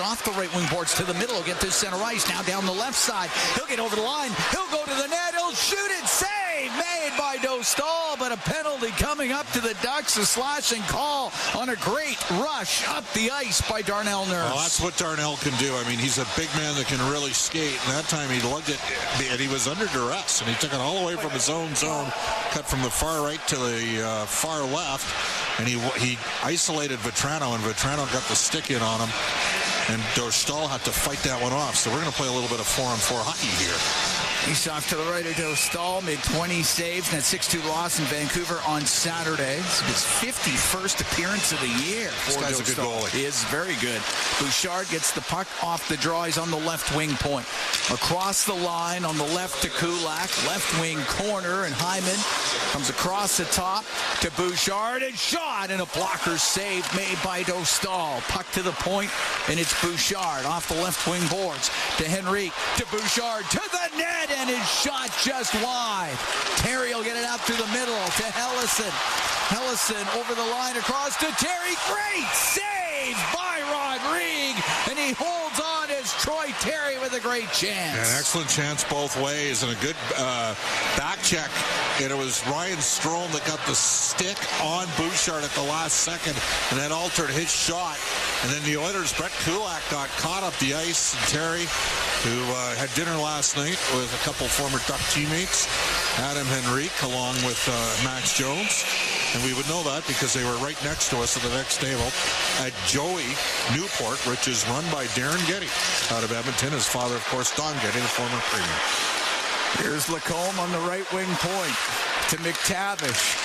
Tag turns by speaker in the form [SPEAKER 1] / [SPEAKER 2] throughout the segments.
[SPEAKER 1] Off the right wing boards to the middle. He'll get to center ice. Now down the left side. He'll get over the line. He'll go to the net. He'll shoot it. Save made by Dostal, but a penalty coming up to the Ducks. A slashing call on a great rush up the ice by Darnell Nurse.
[SPEAKER 2] Well, that's what Darnell can do. I mean, he's a big man that can really skate. And that time he lugged it, and he was under duress, and he took it all the way from his own zone, cut from the far right to the far left, and he isolated Vetrano, and Vetrano got the stick in on him. And Dostal had to fight that one off. So we're going to play a little bit of 4-on-4 hockey here.
[SPEAKER 1] He's off to the right of Dostal, made 20 saves in that 6-2 loss in Vancouver on Saturday. This is his 51st appearance of the year.
[SPEAKER 2] This guy's a good goalie.
[SPEAKER 1] He is very good. Bouchard gets the puck off the draw. He's on the left wing point. Across the line on the left to Kulak. Left wing corner, and Hyman comes across the top to Bouchard, and shot, and a blocker save made by Dostal. Puck to the point, and it's Bouchard off the left wing boards to Henrique, to Bouchard, to the net, and his shot just wide. Terry will get it out through the middle to Hellison. Hellison over the line across to Terry. Great save by Rodrigue, and he holds on as Troy Terry with a great chance.
[SPEAKER 2] An excellent chance both ways, and a good back check. And it was Ryan Strome that got the stick on Bouchard at the last second, and that altered his shot. And then the Oilers' Brett Kulak got caught up the ice. And Terry, who had dinner last night with a couple former Duck teammates, Adam Henrique, along with Max Jones. And we would know that because they were right next to us at the next table at Joey Newport, which is run by Darren Getty out of Edmonton. His father, of course, Don Getty, the former premier.
[SPEAKER 1] Here's Lacombe on the right wing point to McTavish.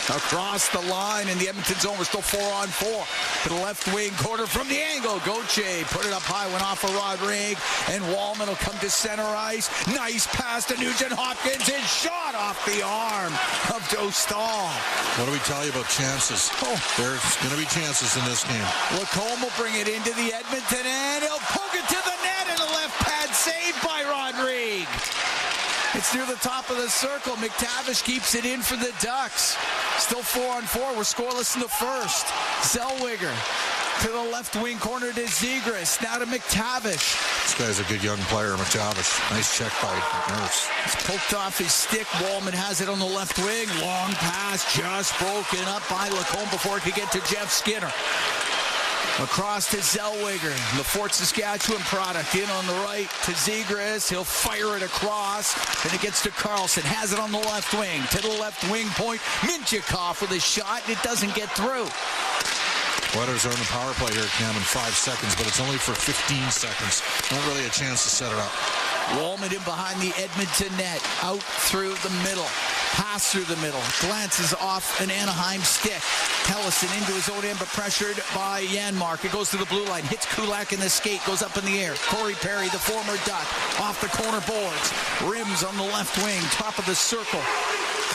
[SPEAKER 1] Across the line in the Edmonton zone. We're still 4-on-4. To the left wing corner from the angle. Gauthier put it up high, went off of Rodrigue, and Wallman will come to center ice. Nice pass to Nugent Hopkins, and shot off the arm of Dostal.
[SPEAKER 2] What do we tell you about chances? There's going to be chances in this game.
[SPEAKER 1] Lacombe will bring it into the Edmonton, and he'll poke it to the net, and a left pad saved by Rodrigue. It's near the top of the circle. McTavish keeps it in for the Ducks. Still 4-on-4. We're scoreless in the first. Zellweger to the left wing corner to Zegras. Now to McTavish.
[SPEAKER 2] This guy's a good young player, McTavish. Nice check by Nurse.
[SPEAKER 1] It's poked off his stick. Wallman has it on the left wing. Long pass just broken up by Lacombe before it could get to Jeff Skinner. Across to Zellweger, the Fort Saskatchewan product in on the right to Zegras. He'll fire it across, and it gets to Carlson. Has it on the left wing, to the left wing point. Mintyukov with a shot, and it doesn't get through.
[SPEAKER 2] Oilers are on the power play here, Cam, in 5 seconds, but it's only for 15 seconds. Not really a chance to set it up.
[SPEAKER 1] Wallman in behind the Edmonton net, out through the middle. Pass through the middle, glances off an Anaheim stick. Hellison into his own end, but pressured by Janmark. It goes to the blue line, hits Kulak in the skate, goes up in the air. Corey Perry, the former Duck, off the corner boards. Rims on the left wing, top of the circle.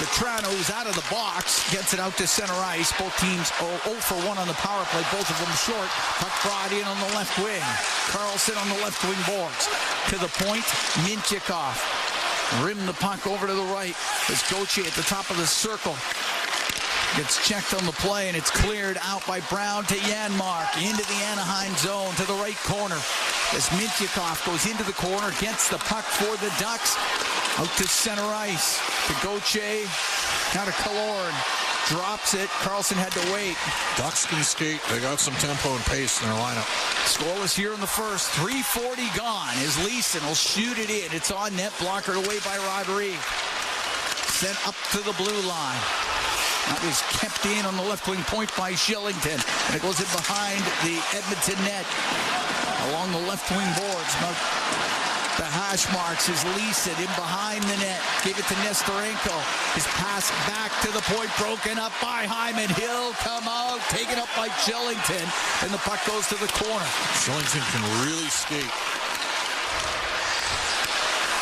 [SPEAKER 1] Vetrano's out of the box, gets it out to center ice. Both teams 0 for 1 on the power play, both of them short. Puck brought in on the left wing. Carlson on the left wing boards. To the point, Mintyukov. Rim the puck over to the right. It's Gauthier at the top of the circle. Gets checked on the play, and it's cleared out by Brown to Janmark. Into the Anaheim zone to the right corner. As Mintyukov goes into the corner, gets the puck for the Ducks. Out to center ice. To Gauthier. Now to Killorn. Drops it. Carlson had to wait.
[SPEAKER 2] Ducks can skate. They got some tempo and pace in their lineup.
[SPEAKER 1] Scoreless here in the first. 3:40 gone as Leeson will shoot it in. It's on net, blockered away by Rodrigue. Sent up to the blue line. That was kept in on the left wing point by Shillington. And it goes in behind the Edmonton net. Along the left wing boards. About the hash marks is Leeson in behind the net. Gave it to Nestorenko. His pass back to the point, broken up by Hyman. He'll come out, taken up by Shillington, and the puck goes to the corner.
[SPEAKER 2] Shillington can really skate.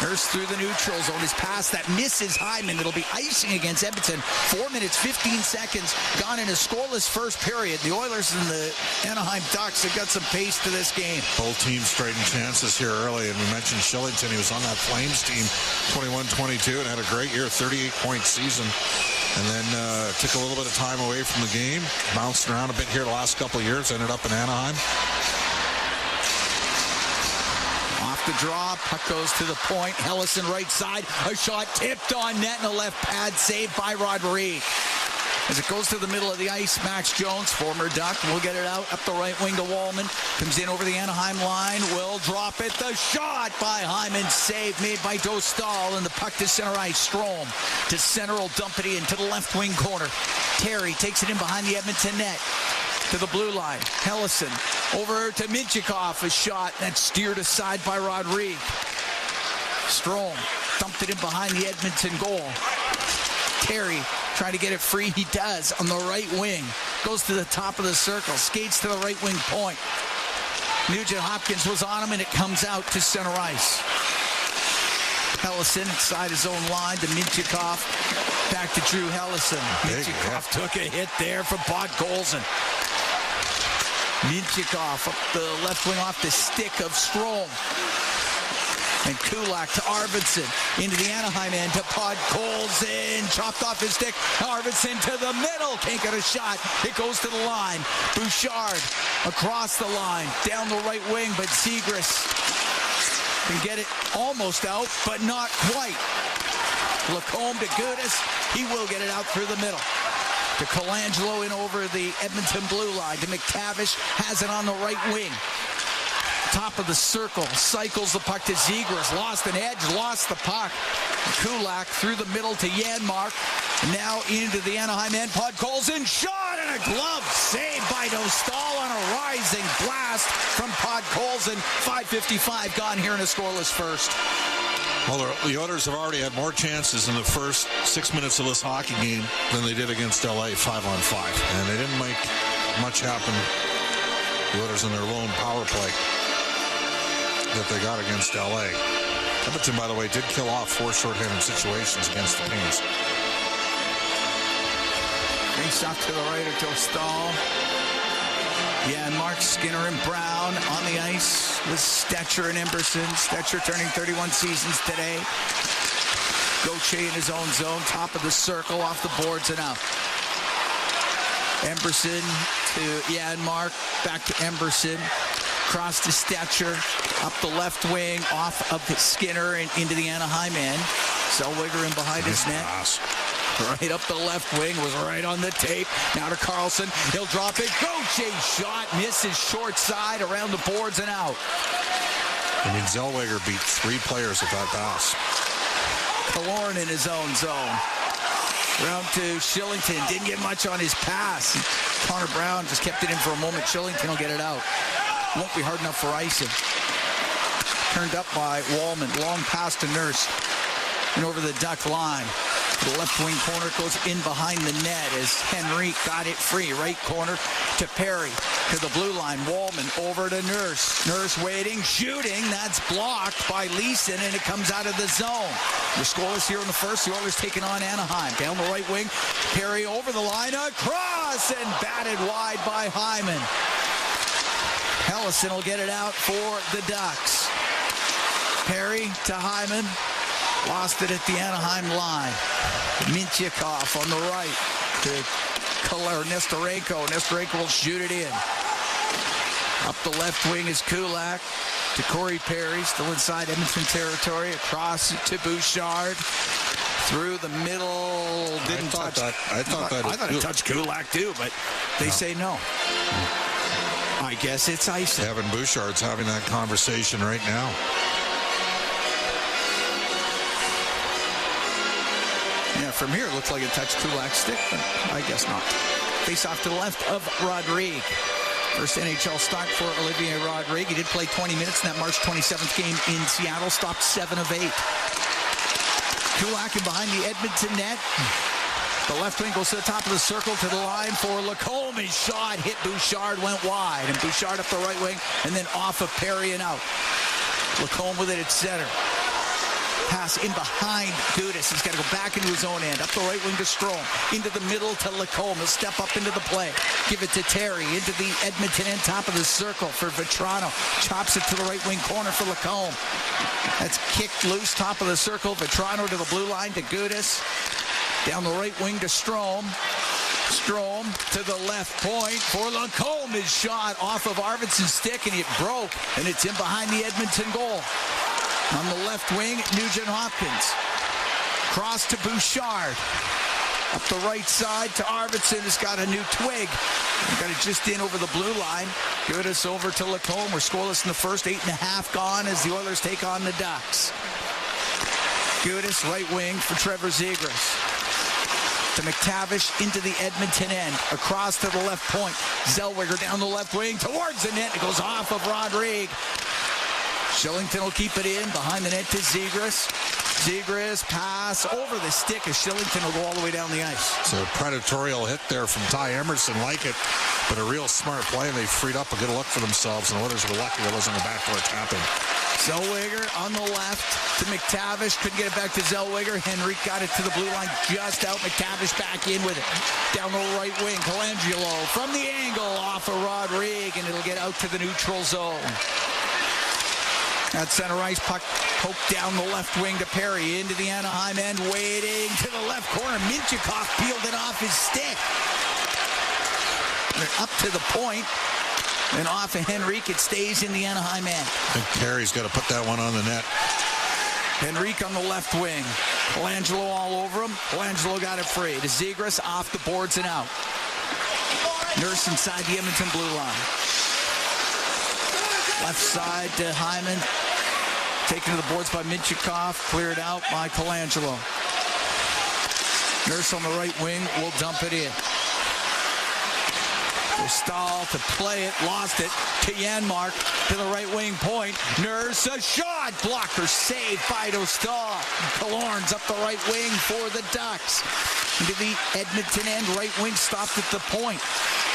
[SPEAKER 1] Nurse through the neutral zone. His pass that misses Hyman. It'll be icing against Edmonton. 4 minutes, 15 seconds. Gone in a scoreless first period. The Oilers and the Anaheim Ducks have got some pace to this game.
[SPEAKER 2] Both teams trading chances here early. And we mentioned Shillington. He was on that Flames team, 21-22, and had a great year, 38-point season. And then took a little bit of time away from the game. Bounced around a bit here the last couple of years. Ended up in Anaheim.
[SPEAKER 1] the draw. Puck goes to the point. Hellison right side. A shot tipped on net and a left pad saved by Rodriguez. As it goes to the middle of the ice, Max Jones, former Duck, will get it out up the right wing to Wallman. Comes in over the Anaheim line, will drop it. The shot by Hyman, save made by Dostal, and the puck to center ice. Strome to center, will dump it in to the left wing corner. Terry takes it in behind the Edmonton net to the blue line. Hellison over to Minchikov, a shot that's steered aside by Rodriguez. Strome dumped it in behind the Edmonton goal. Terry trying to get it free. He does on the right wing. Goes to the top of the circle. Skates to the right wing point. Nugent Hopkins was on him, and it comes out to center ice. Hellison inside his own line to Minchikov. Back to Drew Hellison. Minchikov took a hit there from Podkolzin. Minchikov up the left wing off the stick of Strome. And Kulak to Arvidsson, into the Anaheim end to Podkolzin, chopped off his stick. Arvidsson to the middle, can't get a shot. It goes to the line. Bouchard across the line, down the right wing, but Zegras can get it almost out, but not quite. Lacombe to Gudis, he will get it out through the middle. To Colangelo in over the Edmonton blue line. To McTavish, has it on the right wing. Top of the circle, cycles the puck to Zegras, lost an edge, lost the puck. Kulak through the middle to Janmark, now into the Anaheim end. Podkolzin, shot and a glove saved by Dostal on a rising blast from Podkolzin. 5:55 gone here in a scoreless first.
[SPEAKER 2] Well, the Oilers have already had more chances in the first 6 minutes of this hockey game than they did against LA 5-on-5, and they didn't make much happen. The Oilers in their lone power play that they got against LA. Edmonton, by the way, did kill off 4 shorthanded situations against the Kings.
[SPEAKER 1] Face off to the right of Dostal. Mark Skinner and Brown on the ice with Stetcher and Emberson. Stetcher turning 31 seasons today. Gauthier in his own zone, top of the circle, off the boards and out. Emberson to Janmark, back to Emberson. Across to Stetcher, up the left wing, off of Skinner and into the Anaheim end. Zellweger in behind his net. Right up the left wing, was right on the tape. Now to Carlson, he'll drop it. Gauthier shot, misses short side, around the boards and out.
[SPEAKER 2] I mean, Zellweger beat 3 players with that pass.
[SPEAKER 1] Killorn in his own zone. Round to Shillington, didn't get much on his pass. Connor Brown just kept it in for a moment. Shillington will get it out. Won't be hard enough for icing. Turned up by Wallman. Long pass to Nurse. And over the Duck line. The left wing corner goes in behind the net as Henry got it free. Right corner to Perry. To the blue line. Wallman over to Nurse. Nurse waiting, shooting. That's blocked by Leeson, and it comes out of the zone. The scoreless here in the first. The Oilers taking on Anaheim. Down the right wing. Perry over the line. Across and batted wide by Hyman. Hellison will get it out for the Ducks. Perry to Hyman. Lost it at the Anaheim line. Minchikov on the right to Nestorenko. Nestorenko will shoot it in. Up the left wing is Kulak to Corey Perry, still inside Edmonton territory. Across to Bouchard. Through the middle. Didn't touch.
[SPEAKER 2] I thought
[SPEAKER 1] it touched Kulak too, but they say no. I guess it's icing.
[SPEAKER 2] Evan Bouchard's having that conversation right now.
[SPEAKER 1] Yeah, from here it looks like it touched Kulak's stick, but I guess not. Face off to the left of Rodriguez. First NHL start for Olivier Rodriguez. He did play 20 minutes in that March 27th game in Seattle. Stopped 7 of 8. Kulak in behind the Edmonton net. The left wing goes to the top of the circle to the line for Lacombe. His shot hit Bouchard, went wide. And Bouchard up the right wing and then off of Perry and out. Lacombe with it at center. Pass in behind Gudis. He's got to go back into his own end. Up the right wing to Strome. Into the middle to Lacombe. He'll step up into the play. Give it to Terry. Into the Edmonton end, top of the circle for Vetrano. Chops it to the right wing corner for Lacombe. That's kicked loose, top of the circle. Vetrano to the blue line to Gudis. Down the right wing to Strome. Strome to the left point for Lacombe. His shot off of Arvidsson's stick, and it broke, and it's in behind the Edmonton goal. On the left wing, Nugent-Hopkins. Cross to Bouchard. Up the right side to Arvidsson, who's got a new twig. Got it just in over the blue line. Goodis over to Lacombe. We're scoreless in the first. 8.5 gone as the Oilers take on the Ducks. Goodis, right wing for Trevor Zegras. To McTavish into the Edmonton end. Across to the left point. Zellweger down the left wing towards the net. It goes off of Rodrigue. Shillington will keep it in. Behind the net to Zegras. Zegras pass over the stick as Shillington will go all the way down the ice.
[SPEAKER 2] It's a predatorial hit there from Ty Emerson, like it, but a real smart play, and they freed up a good look for themselves, and the Oilers were lucky there wasn't a backdoor tapping.
[SPEAKER 1] Zellweger on the left to McTavish. Couldn't get it back to Zellweger. Henrique got it to the blue line just out. McTavish back in with it. Down the right wing, Colangelo from the angle off of Rodrigue, and it'll get out to the neutral zone. At center ice, puck poked down the left wing to Perry. Into the Anaheim end, waiting to the left corner. Minchikov peeled it off his stick. They're up to the point. And off of Henrique, it stays in the Anaheim end.
[SPEAKER 2] I think Perry's got to put that one on the net.
[SPEAKER 1] Henrique on the left wing. Colangelo all over him. Colangelo got it free. To Zegras, off the boards and out. Nurse inside the Edmonton blue line. Left side to Hyman. Taken to the boards by Minchikov. Cleared out by Colangelo. Nurse on the right wing will dump it in. Stahl to play it. Lost it to Janmark to the right wing point. Nurse a shot. Blocker saved by Stahl. Killorn's up the right wing for the Ducks. Into the Edmonton end. Right wing stopped at the point.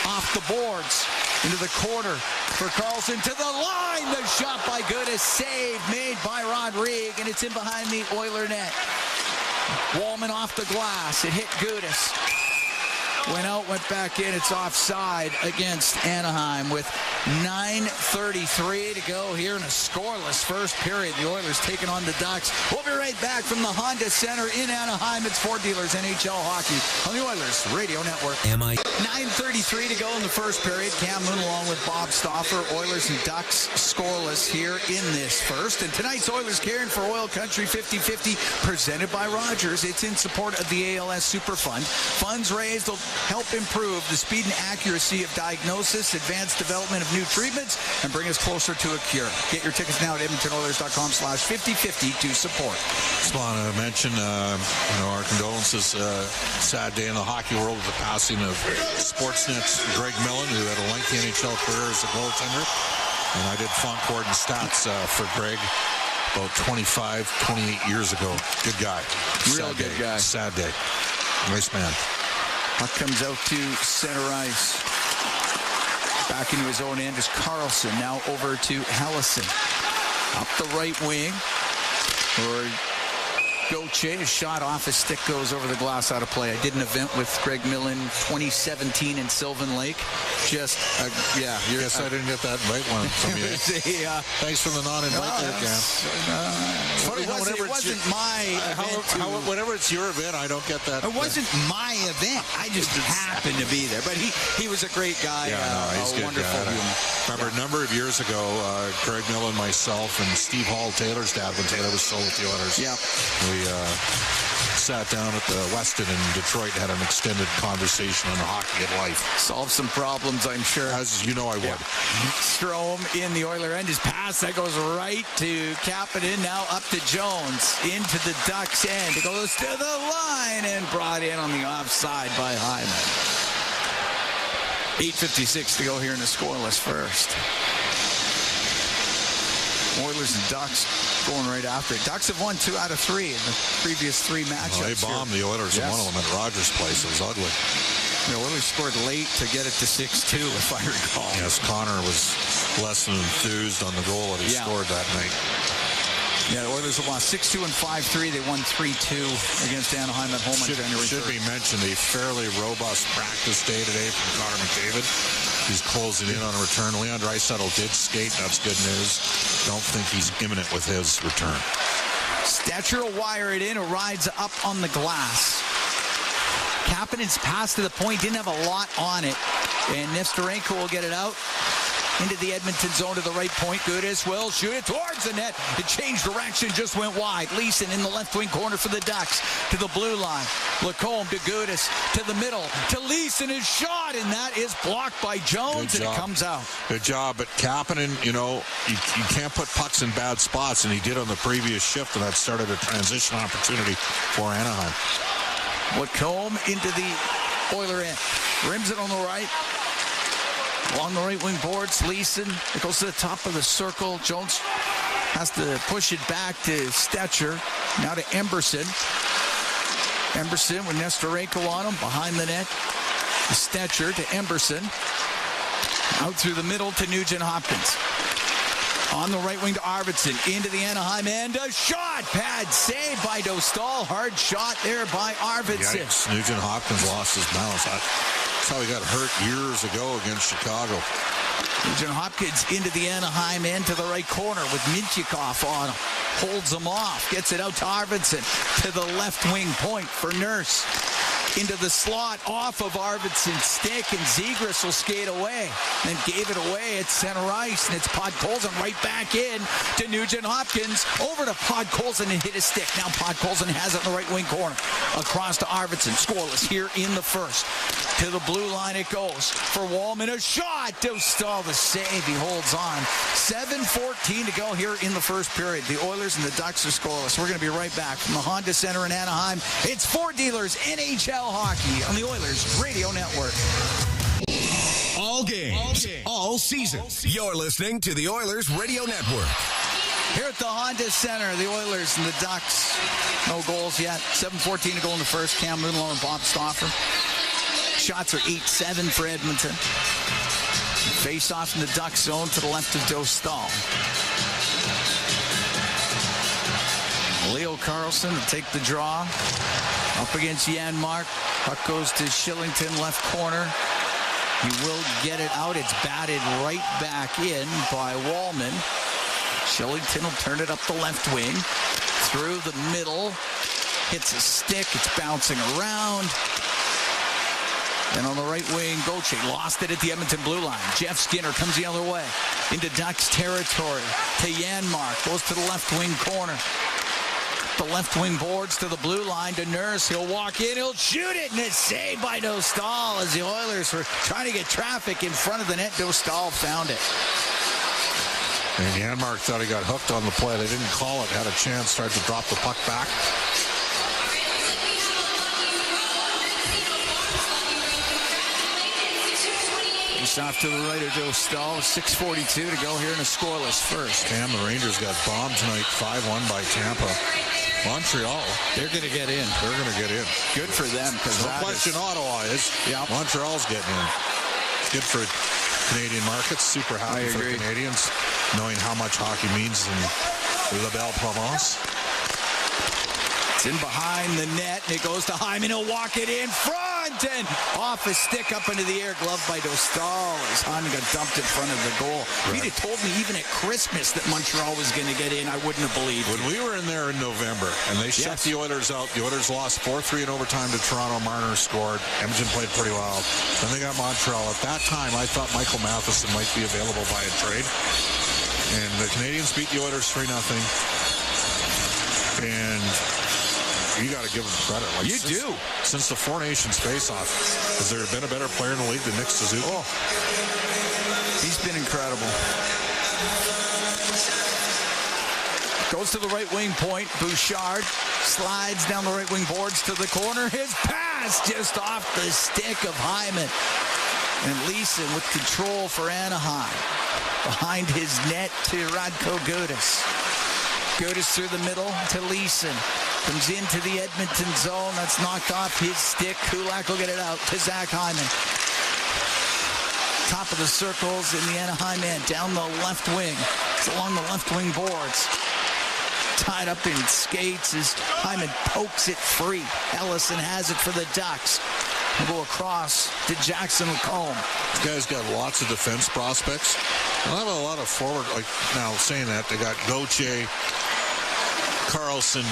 [SPEAKER 1] Off the boards. Into the corner for Carlson. To the line. The shot by Goodis. Save made by Rodrigue. And it's in behind the Oiler net. Wallman off the glass. It hit Goodis. Went out, went back in. It's offside against Anaheim with 9:33 to go here in a scoreless first period. The Oilers taking on the Ducks. We'll be right back from the Honda Center in Anaheim. It's Ford Dealers NHL Hockey on the Oilers Radio Network. 9:33 to go in the first period. Cam Moon along with Bob Stauffer. Oilers and Ducks scoreless here in this first. And tonight's Oilers Caring for Oil Country 50-50 presented by Rogers. It's in support of the ALS Super Fund. Funds raised will help improve the speed and accuracy of diagnosis, advanced development of new treatments, and bring us closer to a cure. Get your tickets now at EdmontonOilers.com/5050 to support.
[SPEAKER 2] Just want to mention, our condolences. Sad day in the hockey world with the passing of Sportsnet's Greg Millen, who had a lengthy NHL career as a goaltender. And I did front court and stats for Greg about 25, 28 years ago. Good guy.
[SPEAKER 1] Real
[SPEAKER 2] Sad
[SPEAKER 1] good
[SPEAKER 2] day.
[SPEAKER 1] guy.
[SPEAKER 2] Sad day. Nice man.
[SPEAKER 1] Puck comes out to center ice. Back into his own end is Carlson. Now over to Hellison. Up the right wing. Or Gauthier, his shot off his stick goes over the glass, out of play. I did an event with Greg Millen 2017 in Sylvan Lake. Just, yeah.
[SPEAKER 2] Guess I didn't get that invite one from you. Thanks for the non-invite there, Cam.
[SPEAKER 1] It's funny, it wasn't my event.
[SPEAKER 2] Whenever it's your event, I don't get that.
[SPEAKER 1] It wasn't my event. I just happened to be there. But he was a great guy.
[SPEAKER 2] Yeah, he's a wonderful human. Remember, a number of years ago, Greg Millen, myself, and Steve Hall, Taylor's dad, when Taylor was still with the Oilers.
[SPEAKER 1] Yeah.
[SPEAKER 2] We sat down at the Westin in Detroit, had an extended conversation on hockey and life.
[SPEAKER 1] Solve some problems, I'm sure.
[SPEAKER 2] As you know I would.
[SPEAKER 1] Yeah. Strome in the Oiler end. His pass, that goes right to Kapanen. Now up to Jones. Into the Ducks end. It goes to the line and brought in on the offside by Hyman. 8:56 to go here in the scoreless first. Oilers and Ducks going right after it. Ducks have won 2 out of 3 in the previous 3 matchups.
[SPEAKER 2] Well, they bombed the Oilers in one of them at Rogers Place. It was ugly.
[SPEAKER 1] The Oilers scored late to get it to 6-2, if I recall.
[SPEAKER 2] Yes, Connor was less than enthused on the goal that he scored that night.
[SPEAKER 1] Yeah, the Oilers have lost 6-2 and 5-3. They won 3-2 against Anaheim at home on January 3rd.
[SPEAKER 2] Should be mentioned a fairly robust practice day today from Connor McDavid. He's closing in on a return. Leon Draisaitl did skate. That's good news. Don't think he's imminent with his return.
[SPEAKER 1] Stetcher will wire it in. It rides up on the glass. Kapanen's pass to the point didn't have a lot on it. And Nesterenko will get it out. into the Edmonton zone to the right point. Goodis will shoot it towards the net. It changed direction, just went wide. Leeson in the left wing corner for the Ducks to the blue line. Lacombe to Goodis to the middle to Leeson. His shot, and that is blocked by Jones, and it comes out.
[SPEAKER 2] Good job. But Kapanen, you can't put pucks in bad spots, and he did on the previous shift, and that started a transition opportunity for Anaheim.
[SPEAKER 1] Lacombe into the Oiler end. Rims it on the right. Along the right wing boards, Leeson. It goes to the top of the circle. Jones has to push it back to Stetcher. Now to Emberson. Emberson with Nestorenko on him. Behind the net. Stetcher to Emberson. Out through the middle to Nugent-Hopkins. On the right wing to Arvidsson. Into the Anaheim end. A shot. Pad save by Dostal. Hard shot there by Arvidsson.
[SPEAKER 2] Yikes. Nugent-Hopkins lost his balance. That's how he got hurt years ago against Chicago.
[SPEAKER 1] Nugent-Hopkins into the Anaheim end to the right corner with Mintyukov on him. Holds him off. Gets it out to Arvidsson. To the left wing point for Nurse. Into the slot off of Arvidsson's stick, and Zegras will skate away. Then gave it away at center ice, and it's Podkolzin right back in to Nugent-Hopkins. Over to Podkolzin and hit his stick. Now Podkolzin has it in the right wing corner. Across to Arvidsson. Scoreless here in the first. To the blue line it goes. For Wallman, a shot. Dostal the save. He holds on. 7:14 to go here in the first period. The Oilers and the Ducks are scoreless. We're going to be right back from the Honda Center in Anaheim. It's Ford Dealers NHL Hockey on the Oilers Radio Network.
[SPEAKER 3] All games, all season. You're listening to the Oilers Radio Network.
[SPEAKER 1] Here at the Honda Center, the Oilers and the Ducks. No goals yet. 7:14 to go in the first. Cam Moonlow and Bob Stauffer. Shots are 8-7 for Edmonton. Face off in the Duck zone to the left of Dostal. Leo Carlson to take the draw. Up against Janmark. Puck goes to Shillington, left corner. He will get it out. It's batted right back in by Wallman. Shillington will turn it up the left wing. Through the middle. Hits a stick. It's bouncing around. And on the right wing, Gauthier lost it at the Edmonton blue line. Jeff Skinner comes the other way. Into Ducks territory. To Janmark. Goes to the left wing corner. The left wing boards to the blue line to Nurse. He'll walk in. He'll shoot it. And it's saved by Dostal as the Oilers were trying to get traffic in front of the net. Dostal found it.
[SPEAKER 2] And Janmark thought he got hooked on the play. They didn't call it. Had a chance. Tried to drop the puck back.
[SPEAKER 1] Off to the right of Dostal. 6:42 to go here in a scoreless first.
[SPEAKER 2] Cam, the Rangers got bombed tonight, 5-1 by Tampa. Montreal,
[SPEAKER 1] they're going to get in.
[SPEAKER 2] They're going to get in.
[SPEAKER 1] Good for them.
[SPEAKER 2] No question Ottawa is.
[SPEAKER 1] Yep.
[SPEAKER 2] Montreal's getting in. Good for Canadian markets. Super happy for the Canadians, knowing how much hockey means in La Belle Provence.
[SPEAKER 1] It's in behind the net, and it goes to Hyman. He'll walk it in front, and off a stick up into the air, gloved by Dostal as Hyman got dumped in front of the goal. Right. If he'd have told me even at Christmas that Montreal was going to get in, I wouldn't have believed it.
[SPEAKER 2] When we were in there in November, and they shut the Oilers out, the Oilers lost 4-3 in overtime to Toronto. Marner scored. Edmonton played pretty well. Then they got Montreal. At that time, I thought Michael Matheson might be available by a trade. And the Canadians beat the Oilers 3-0. And you got to give him credit.
[SPEAKER 1] You do.
[SPEAKER 2] Since the Four Nations face-off, has there been a better player in the league than Nick Suzuki?
[SPEAKER 1] Oh, he's been incredible. Goes to the right wing point. Bouchard slides down the right wing boards to the corner. His pass just off the stick of Hyman. And Leeson with control for Anaheim. Behind his net to Radko Gudas. Gudas through the middle to Leeson. Comes into the Edmonton zone. That's knocked off his stick. Kulak will get it out to Zach Hyman. Top of the circles in the Anaheim end. Down the left wing. It's along the left wing boards. Tied up in skates as Hyman pokes it free. Ellison has it for the Ducks. We'll go across to Jackson Lacombe.
[SPEAKER 2] This guy's got lots of defense prospects. They'll have a lot of forward, like now saying that, they got Gauthier, Carlson,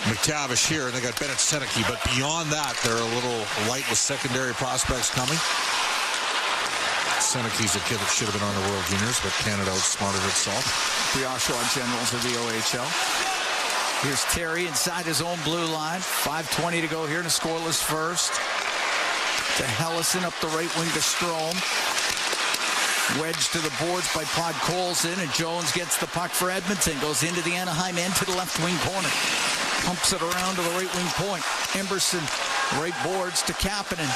[SPEAKER 2] McTavish here, and they got Bennett Sedecki. But beyond that, they're a little light with secondary prospects coming. Seneca's a kid that should have been on the World Juniors, but Canada outsmarted itself.
[SPEAKER 1] The Oshawa Generals of the OHL. Here's Terry inside his own blue line. 5:20 to go here in a scoreless first. To Hellison up the right wing to Strome. Wedge to the boards by Podkolzin, and Jones gets the puck for Edmonton. Goes into the Anaheim end to the left wing corner. Pumps it around to the right wing point. Emberson, right boards to Kapanen.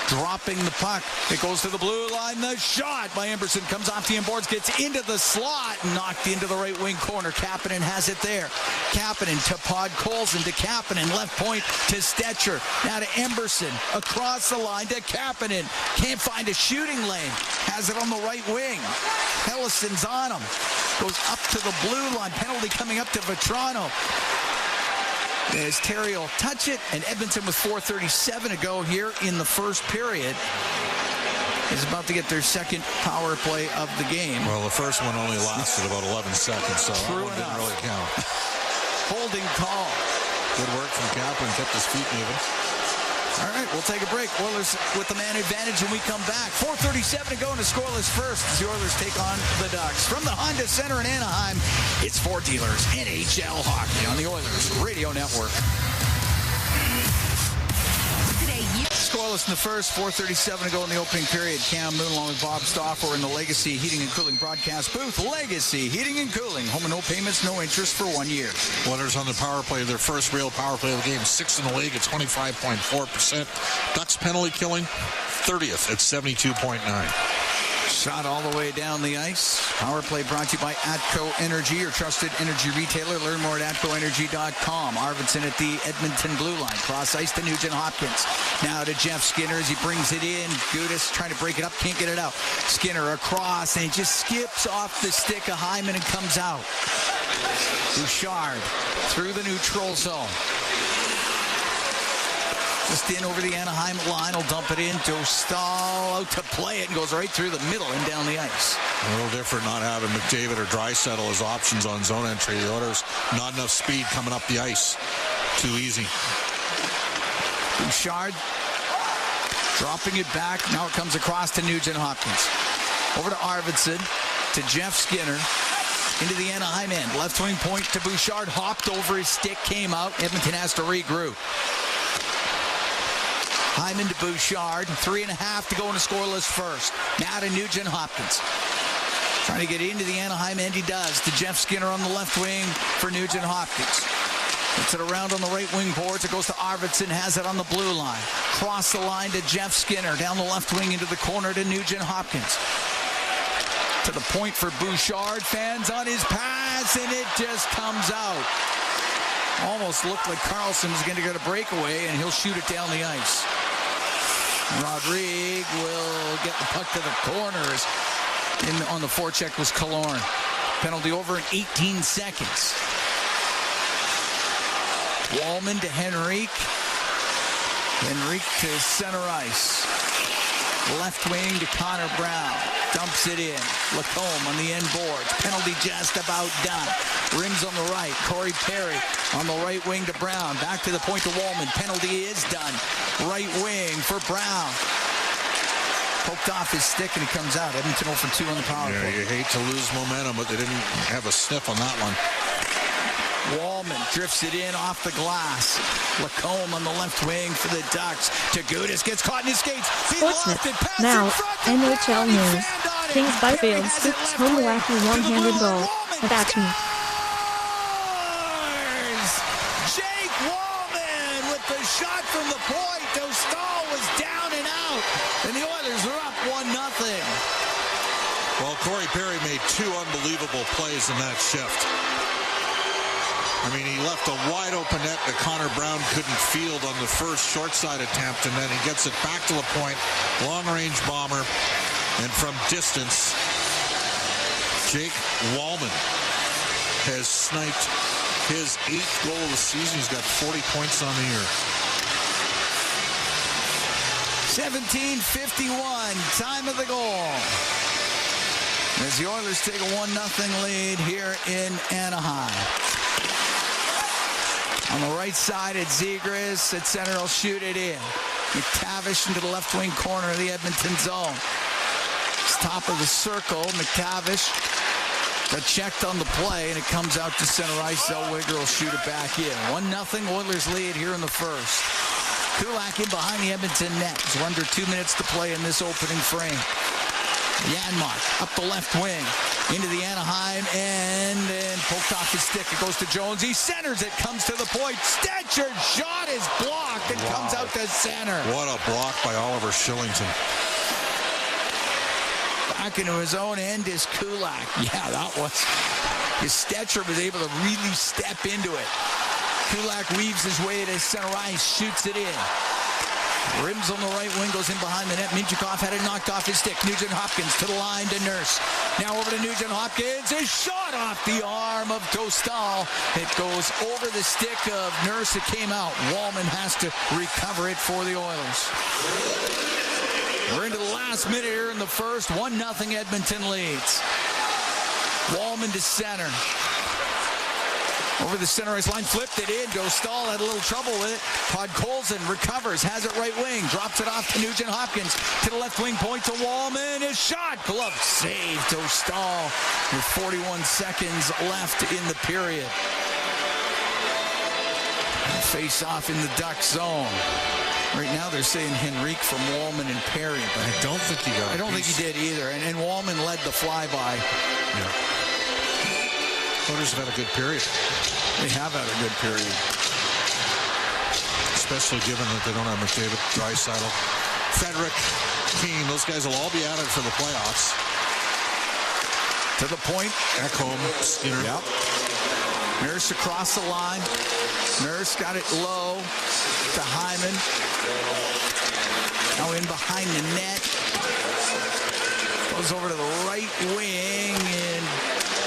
[SPEAKER 1] Dropping the puck. It goes to the blue line. The shot by Emberson comes off the boards, gets into the slot, knocked into the right wing corner. Kapanen has it there. Kapanen to Podkolzin to Kapanen. Left point to Stetcher. Now to Emberson. Across the line to Kapanen. Can't find a shooting lane. Has it on the right wing. Hellison's on him. Goes up to the blue line. Penalty coming up to Vetrano. As Terry will touch it, and Edmonton with 4:37 to go here in the first period is about to get their second power play of the game.
[SPEAKER 2] Well, the first one only lasted about 11 seconds, so that one didn't really count.
[SPEAKER 1] Holding call.
[SPEAKER 2] Good work from Kaplan, kept his feet moving.
[SPEAKER 1] All right, we'll take a break. Oilers with the man advantage when we come back. 4:37 to go in the scoreless first as the Oilers take on the Ducks. From the Honda Center in Anaheim, it's Four Dealers NHL Hockey on the Oilers Radio Network. Scoreless in the first, 4:37 to go in the opening period. Cam Moon along with Bob Stauffer in the Legacy Heating and Cooling broadcast booth. Legacy Heating and Cooling. Home and no payments, no interest for 1 year.
[SPEAKER 2] Oilers on the power play, their first real power play of the game. 6th in the league at 25.4%. Ducks penalty killing, 30th at 72.9.
[SPEAKER 1] Shot all the way down the ice. Power play brought to you by Atco Energy, your trusted energy retailer. Learn more at atcoenergy.com. Arvidsson at the Edmonton blue line. Cross ice to Nugent Hopkins. Now to Jeff Skinner as he brings it in. Gudis trying to break it up, can't get it out. Skinner across, and it just skips off the stick of Hyman and comes out. Bouchard through the neutral zone. Just in over the Anaheim line. Will dump it in. Dostal out to play it and goes right through the middle and down the ice.
[SPEAKER 2] A little different not having McDavid or Draisaitl as options on zone entry. The Oilers, not enough speed coming up the ice. Too easy.
[SPEAKER 1] Bouchard dropping it back. Now it comes across to Nugent Hopkins. Over to Arvidsson, to Jeff Skinner. Into the Anaheim end. Left wing point to Bouchard. Hopped over his stick, came out. Edmonton has to regroup. Hyman to Bouchard. 3.5 to go in a scoreless first. Now to Nugent Hopkins. Trying to get into the Anaheim end. He does. To Jeff Skinner on the left wing for Nugent Hopkins. Gets it around on the right wing boards. It goes to Arvidsson. Has it on the blue line. Cross the line to Jeff Skinner. Down the left wing into the corner to Nugent Hopkins. To the point for Bouchard. Fans on his pass, and it just comes out. Almost looked like Carlson was going to get a breakaway, and he'll shoot it down the ice. Rodrigue will get the puck to the corners. On the forecheck was Killorn. Penalty over in 18 seconds. Wallman to Henrique. Henrique to center ice. Left wing to Connor Brown. Dumps it in. Lacombe on the end boards. Penalty just about done. Rims on the right. Corey Perry on the right wing to Brown. Back to the point to Wallman. Penalty is done. Right wing for Brown. Poked off his stick and he comes out. Edmonton 0 for 2 on the power play.
[SPEAKER 2] Yeah, you hate to lose momentum, but they didn't have a sniff on that one.
[SPEAKER 1] Wallman drifts it in off the glass. Lacombe on the left wing for the Ducks. To Gudis, gets caught in his skates.
[SPEAKER 4] Sportsnet. Now, NHL news. Kings Byfield scoops home a wacky one-handed goal. Attachment.
[SPEAKER 1] Jake Wallman with the shot from the point. Dostal was down and out. And the Oilers are up 1-0.
[SPEAKER 2] Well, Corey Perry made 2 unbelievable plays in that shift. I mean, he left a wide open net that Connor Brown couldn't field on the first short side attempt, and then he gets it back to the point, long-range bomber, and from distance, Jake Wallman has sniped his 8th goal of the season. He's got 40 points on the year.
[SPEAKER 1] 17:51, time of the goal. As the Oilers take a 1-0 lead here in Anaheim. On the right side, it's Zegras. At center, he'll shoot it in. McTavish into the left wing corner of the Edmonton zone. top of the circle. McTavish got checked on the play, and it comes out to center ice. Zellweger will shoot it back in. 1-0 Oilers lead here in the first. Kulak in behind the Edmonton net. We're under 2 minutes to play in this opening frame. Janmark up the left wing into the Anaheim, and then poked off his stick. It goes to Jones. He centers it, comes to the point. Stetcher's shot is blocked and comes out to center.
[SPEAKER 2] What a block by Oliver Shillington.
[SPEAKER 1] Back into his own end is Kulak. Yeah, that was. Stetcher was able to really step into it. Kulak weaves his way to center ice, shoots it in. Rims on the right wing, goes in behind the net. Minchikov had it knocked off his stick. Nugent-Hopkins to the line to Nurse. Now over to Nugent-Hopkins. His shot off the arm of Dostal. It goes over the stick of Nurse. It came out. Wallman has to recover it for the Oilers. We're into the last minute here in the first. 1-0 Edmonton leads. Wallman to center. Over the center ice line, flipped it in. Dostal had a little trouble with it. Podkolzin recovers, has it right wing, drops it off to Nugent-Hopkins. To the left wing point to Wallman. His shot, glove save. Dostal with 41 seconds left in the period. Face off in the Duck zone. Right now they're saying Henrique from Wallman and Perry, but
[SPEAKER 2] I don't think he got.
[SPEAKER 1] I don't think he did either. And Wallman led the flyby.
[SPEAKER 2] Yeah. Oilers have had a good period.
[SPEAKER 1] They have had a good period.
[SPEAKER 2] Especially given that they don't have McDavid, Draisaitl, Frederick, Keane. Those guys will all be at it for the playoffs.
[SPEAKER 1] To the point.
[SPEAKER 2] Ekholm, Skinner.
[SPEAKER 1] Yep. Nurse across the line. Nurse got it low to Hyman. Now in behind the net. Goes over to the right wing, and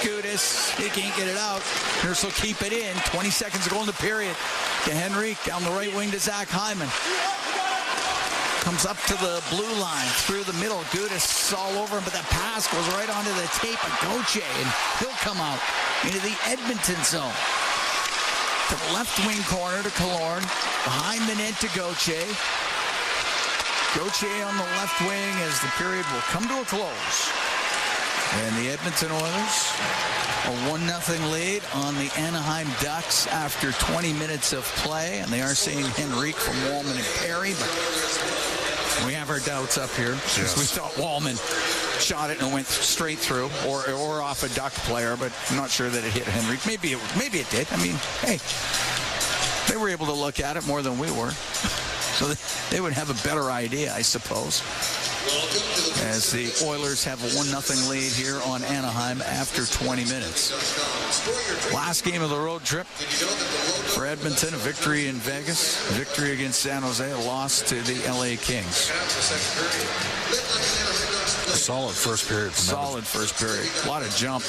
[SPEAKER 1] Gudis, he can't get it out. Nurse will keep it in. 20 seconds to go in the period. To Henrique, down the right wing to Zach Hyman. Comes up to the blue line, through the middle. Gudis all over him, but that pass goes right onto the tape of Gauthier, and he'll come out into the Edmonton zone. To the left wing corner to Killorn. Behind the net to Gauthier. Gauthier on the left wing as the period will come to a close. And the Edmonton Oilers, a 1-0 lead on the Anaheim Ducks after 20 minutes of play. And they are seeing Henrique from Wallman and Perry, but we have our doubts up here. Yes. We thought Wallman shot it and went straight through, or off a Duck player, but I'm not sure that it hit Henrique. Maybe it did. I mean, hey, they were able to look at it more than we were. So they would have a better idea, I suppose. As the Oilers have a 1-0 lead here on Anaheim after 20 minutes. Last game of the road trip for Edmonton, a victory in Vegas, a victory against San Jose, a loss to the LA Kings.
[SPEAKER 2] A solid first period.
[SPEAKER 1] Solid first period. A lot of jump.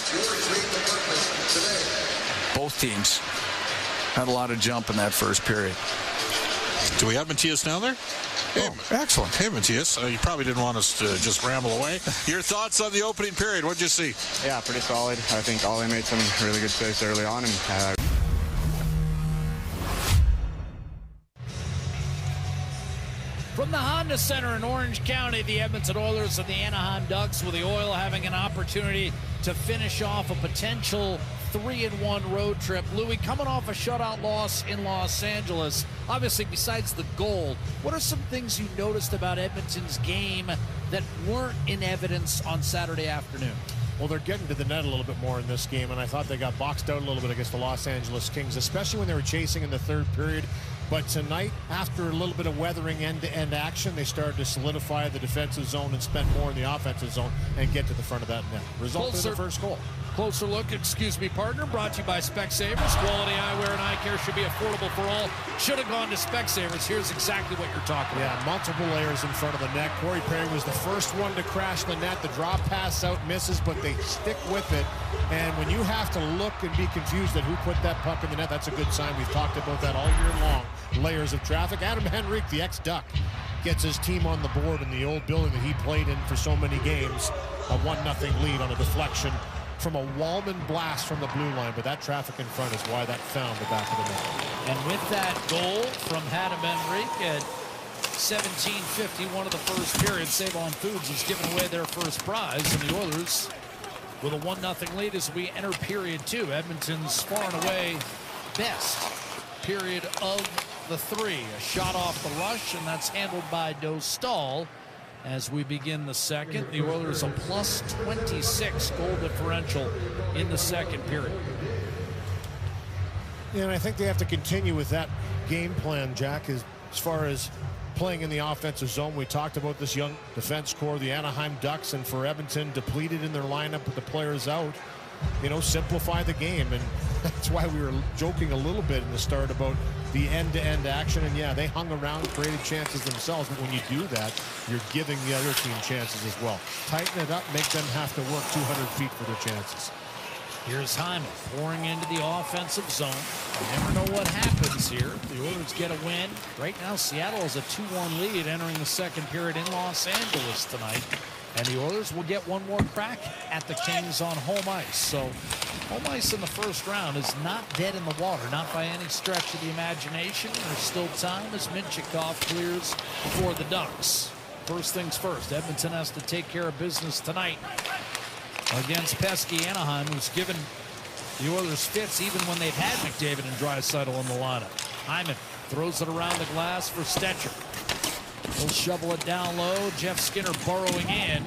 [SPEAKER 1] Both teams had a lot of jump in that first period.
[SPEAKER 2] Do we have Matthias down there?
[SPEAKER 1] Hey, excellent.
[SPEAKER 2] Hey, Matthias. You probably didn't want us to just ramble away. Your thoughts on the opening period? What'd you see?
[SPEAKER 5] Yeah, pretty solid. I think Ollie made some really good saves early on. And
[SPEAKER 6] From the Honda Center in Orange County, the Edmonton Oilers and the Anaheim Ducks, with the Oil having an opportunity to finish off a potential 3-1 road trip. Louis, coming off a shutout loss in Los Angeles, obviously besides the goal, what are some things you noticed about Edmonton's game that weren't in evidence on Saturday afternoon?
[SPEAKER 7] Well, they're getting to the net a little bit more in this game, and I thought they got boxed out a little bit against the Los Angeles Kings, especially when they were chasing in the third period. But tonight, after a little bit of weathering end-to-end action, they started to solidify the defensive zone and spend more in the offensive zone and get to the front of that net. Result in the first goal.
[SPEAKER 6] Closer look, partner, brought to you by Specsavers. Quality eyewear and eye care should be affordable for all. Should have gone to Specsavers. Here's exactly what you're talking about.
[SPEAKER 7] Yeah, multiple layers in front of the net. Corey Perry was the first one to crash the net. The drop pass out misses, but they stick with it. And when you have to look and be confused at who put that puck in the net, that's a good sign. We've talked about that all year long. Layers of traffic. Adam Henrique, the ex-Duck, gets his team on the board in the old building that he played in for so many games. A 1-0 lead on a deflection from a Wallman blast from the blue line, but that traffic in front is why that found the back of the net.
[SPEAKER 6] And with that goal from Adam Henrique, 17:51 of the first period. Save-On Foods is giving away their first prize, and the Oilers with a 1-0 lead as we enter period 2. Edmonton's far and away best period of the 3. A shot off the rush, and that's handled by Dostal. As we begin the second, the Oilers a plus 26 goal differential in the second period.
[SPEAKER 7] Yeah, and I think they have to continue with that game plan, Jack, as far as playing in the offensive zone. We talked about this young defense core, the Anaheim Ducks, and for Edmonton, depleted in their lineup with the players out, you know, simplify the game. And that's why we were joking a little bit in the start about the end-to-end action. And yeah, they hung around, created chances themselves, but when you do that, you're giving the other team chances as well. Tighten it up, make them have to work 200 feet for their chances.
[SPEAKER 6] Here's Hyman pouring into the offensive zone. You never know what happens here. The Oilers get a win. Right now, Seattle has a 2-1 lead entering the second period in Los Angeles tonight. And the Oilers will get one more crack at the Kings on home ice. So home ice in the first round is not dead in the water, not by any stretch of the imagination. There's still time as Minchikov clears for the Ducks. First things first, Edmonton has to take care of business tonight against pesky Anaheim, who's given the Oilers fits even when they've had McDavid and Draisaitl in the lineup. Hyman throws it around the glass for Stetcher. He'll shovel it down low. Jeff Skinner burrowing in.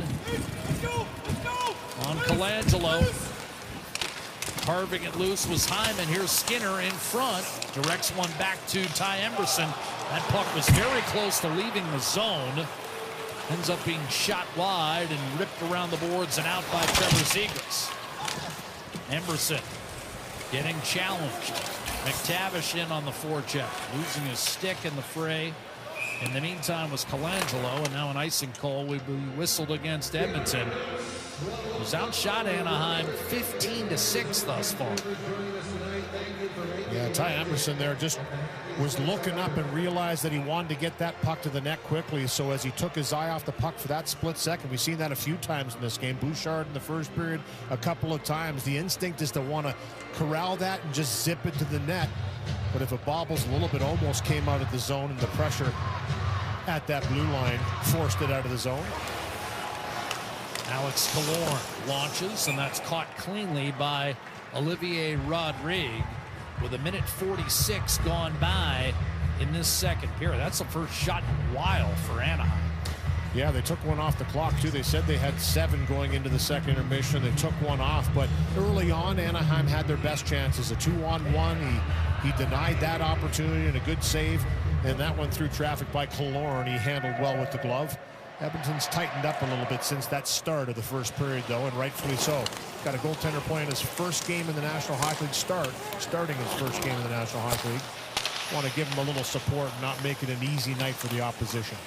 [SPEAKER 6] On Colangelo. Carving it loose was Hyman. Here's Skinner in front. Directs one back to Ty Emberson. That puck was very close to leaving the zone. Ends up being shot wide and ripped around the boards and out by Trevor Zegras. Emberson getting challenged. McTavish in on the forecheck. Losing his stick in the fray. In the meantime was Colangelo, and now an icing call will be whistled against Edmonton. Who's outshot Anaheim 15-6 thus far.
[SPEAKER 7] Yeah, Ty Emberson there just was looking up and realized that he wanted to get that puck to the net quickly. So as he took his eye off the puck for that split second, we've seen that a few times in this game. Bouchard in the first period a couple of times. The instinct is to want to corral that and just zip it to the net. But if it bobbles a little bit, almost came out of the zone, and the pressure at that blue line forced it out of the zone.
[SPEAKER 6] Alex Killorn launches, and that's caught cleanly by Olivier Rodrigue with 1:46 gone by in this second period. That's the first shot in a while for Anaheim.
[SPEAKER 7] Yeah, they took one off the clock, too. They said they had 7 going into the second intermission. They took one off, but early on, Anaheim had their best chances. A 2-on-1. He denied that opportunity, and a good save, and that one through traffic by Killorn. He handled well with the glove. Edmonton's tightened up a little bit since that start of the first period, though, and rightfully so. Got a goaltender playing his first game in the National Hockey League, starting his first game in the National Hockey League. Want to give him a little support and not make it an easy night for the opposition.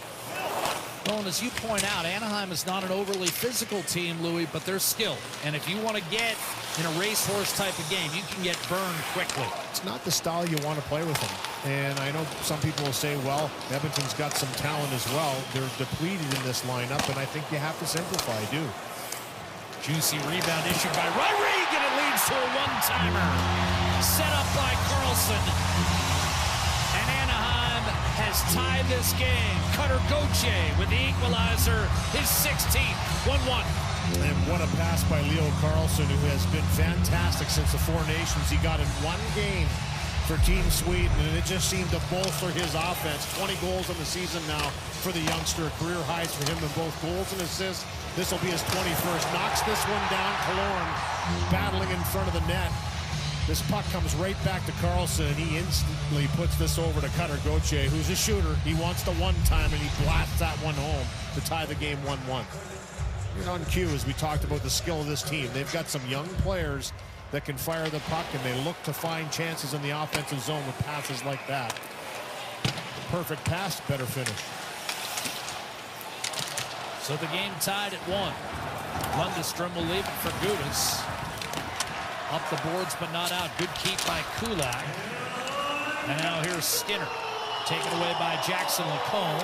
[SPEAKER 6] Well, and as you point out, Anaheim is not an overly physical team, Louis, but they're skilled. And if you want to get in a racehorse type of game, you can get burned quickly.
[SPEAKER 7] It's not the style you want to play with them. And I know some people will say, well, Edmonton's got some talent as well. They're depleted in this lineup, and I think you have to simplify, do.
[SPEAKER 6] Juicy rebound issued by Rodrigue, and it leads to a one-timer. Set up by Carlson. And Anaheim has tied this game. Cutter Gauthier with the equalizer, his 16th, 1-1.
[SPEAKER 7] And what a pass by Leo Carlson, who has been fantastic since the Four Nations. He got in one game for Team Sweden, and it just seemed to bolster his offense. 20 goals in the season now for the youngster. Career highs for him in both goals and assists. This will be his 21st. Knocks this one down. Killorn battling in front of the net. This puck comes right back to Carlson, and he instantly puts this over to Cutter Gauthier, who's a shooter. He wants the one-time, and he blasts that one home to tie the game 1-1. On cue, as we talked about the skill of this team, they've got some young players that can fire the puck, and they look to find chances in the offensive zone with passes like that. Perfect pass, better finish.
[SPEAKER 6] So the game tied at 1. Lundestrom will leave it for Gudas. Up the boards, but not out. Good keep by Kulak. And now here's Skinner. Taken away by Jackson Lacombe.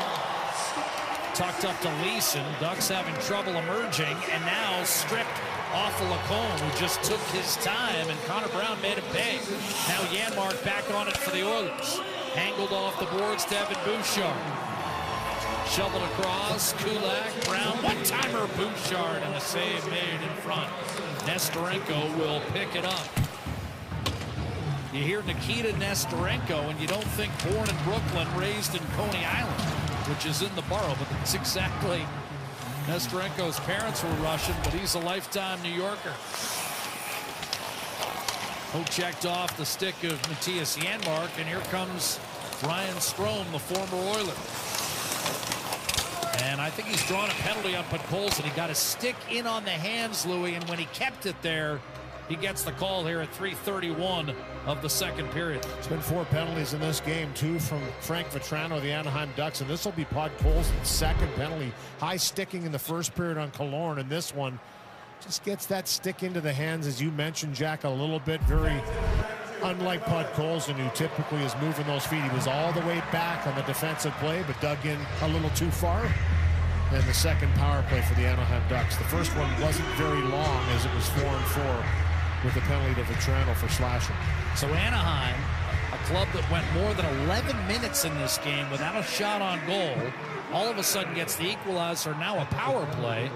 [SPEAKER 6] Tucked up to Leeson. Ducks having trouble emerging, and now stripped off of Lacombe, who just took his time, and Connor Brown made him pay. Now Janmark back on it for the Oilers. Angled off the boards to Evan Bouchard. Shoveled across, Kulak, Brown, one-timer, Bouchard, and a save made in front. Nestorenko will pick it up. You hear Nikita Nestorenko, and you don't think born in Brooklyn, raised in Coney Island, which is in the borough, but that's exactly. Nestorenko's parents were Russian, but he's a lifetime New Yorker. Checked off the stick of Matthias Janmark, and here comes Ryan Strome, the former Oiler. And I think he's drawn a penalty on Podkolzin. He got his stick in on the hands, Louis, and when he kept it there, he gets the call here at 3:31 of the second period.
[SPEAKER 7] It's been 4 penalties in this game, 2 from Frank Vetrano, the Anaheim Ducks, and this will be Podkolzin's second penalty. High sticking in the first period on Killorn, and this one just gets that stick into the hands, as you mentioned, Jack, a little bit. Very unlike Podkolzin, who typically is moving those feet. He was all the way back on the defensive play, but dug in a little too far. And the second power play for the Anaheim Ducks. The first one wasn't very long, as it was 4-4 with the penalty to Vetrano for slashing.
[SPEAKER 6] So Anaheim, a club that went more than 11 minutes in this game without a shot on goal, all of a sudden gets the equalizer, now a power play,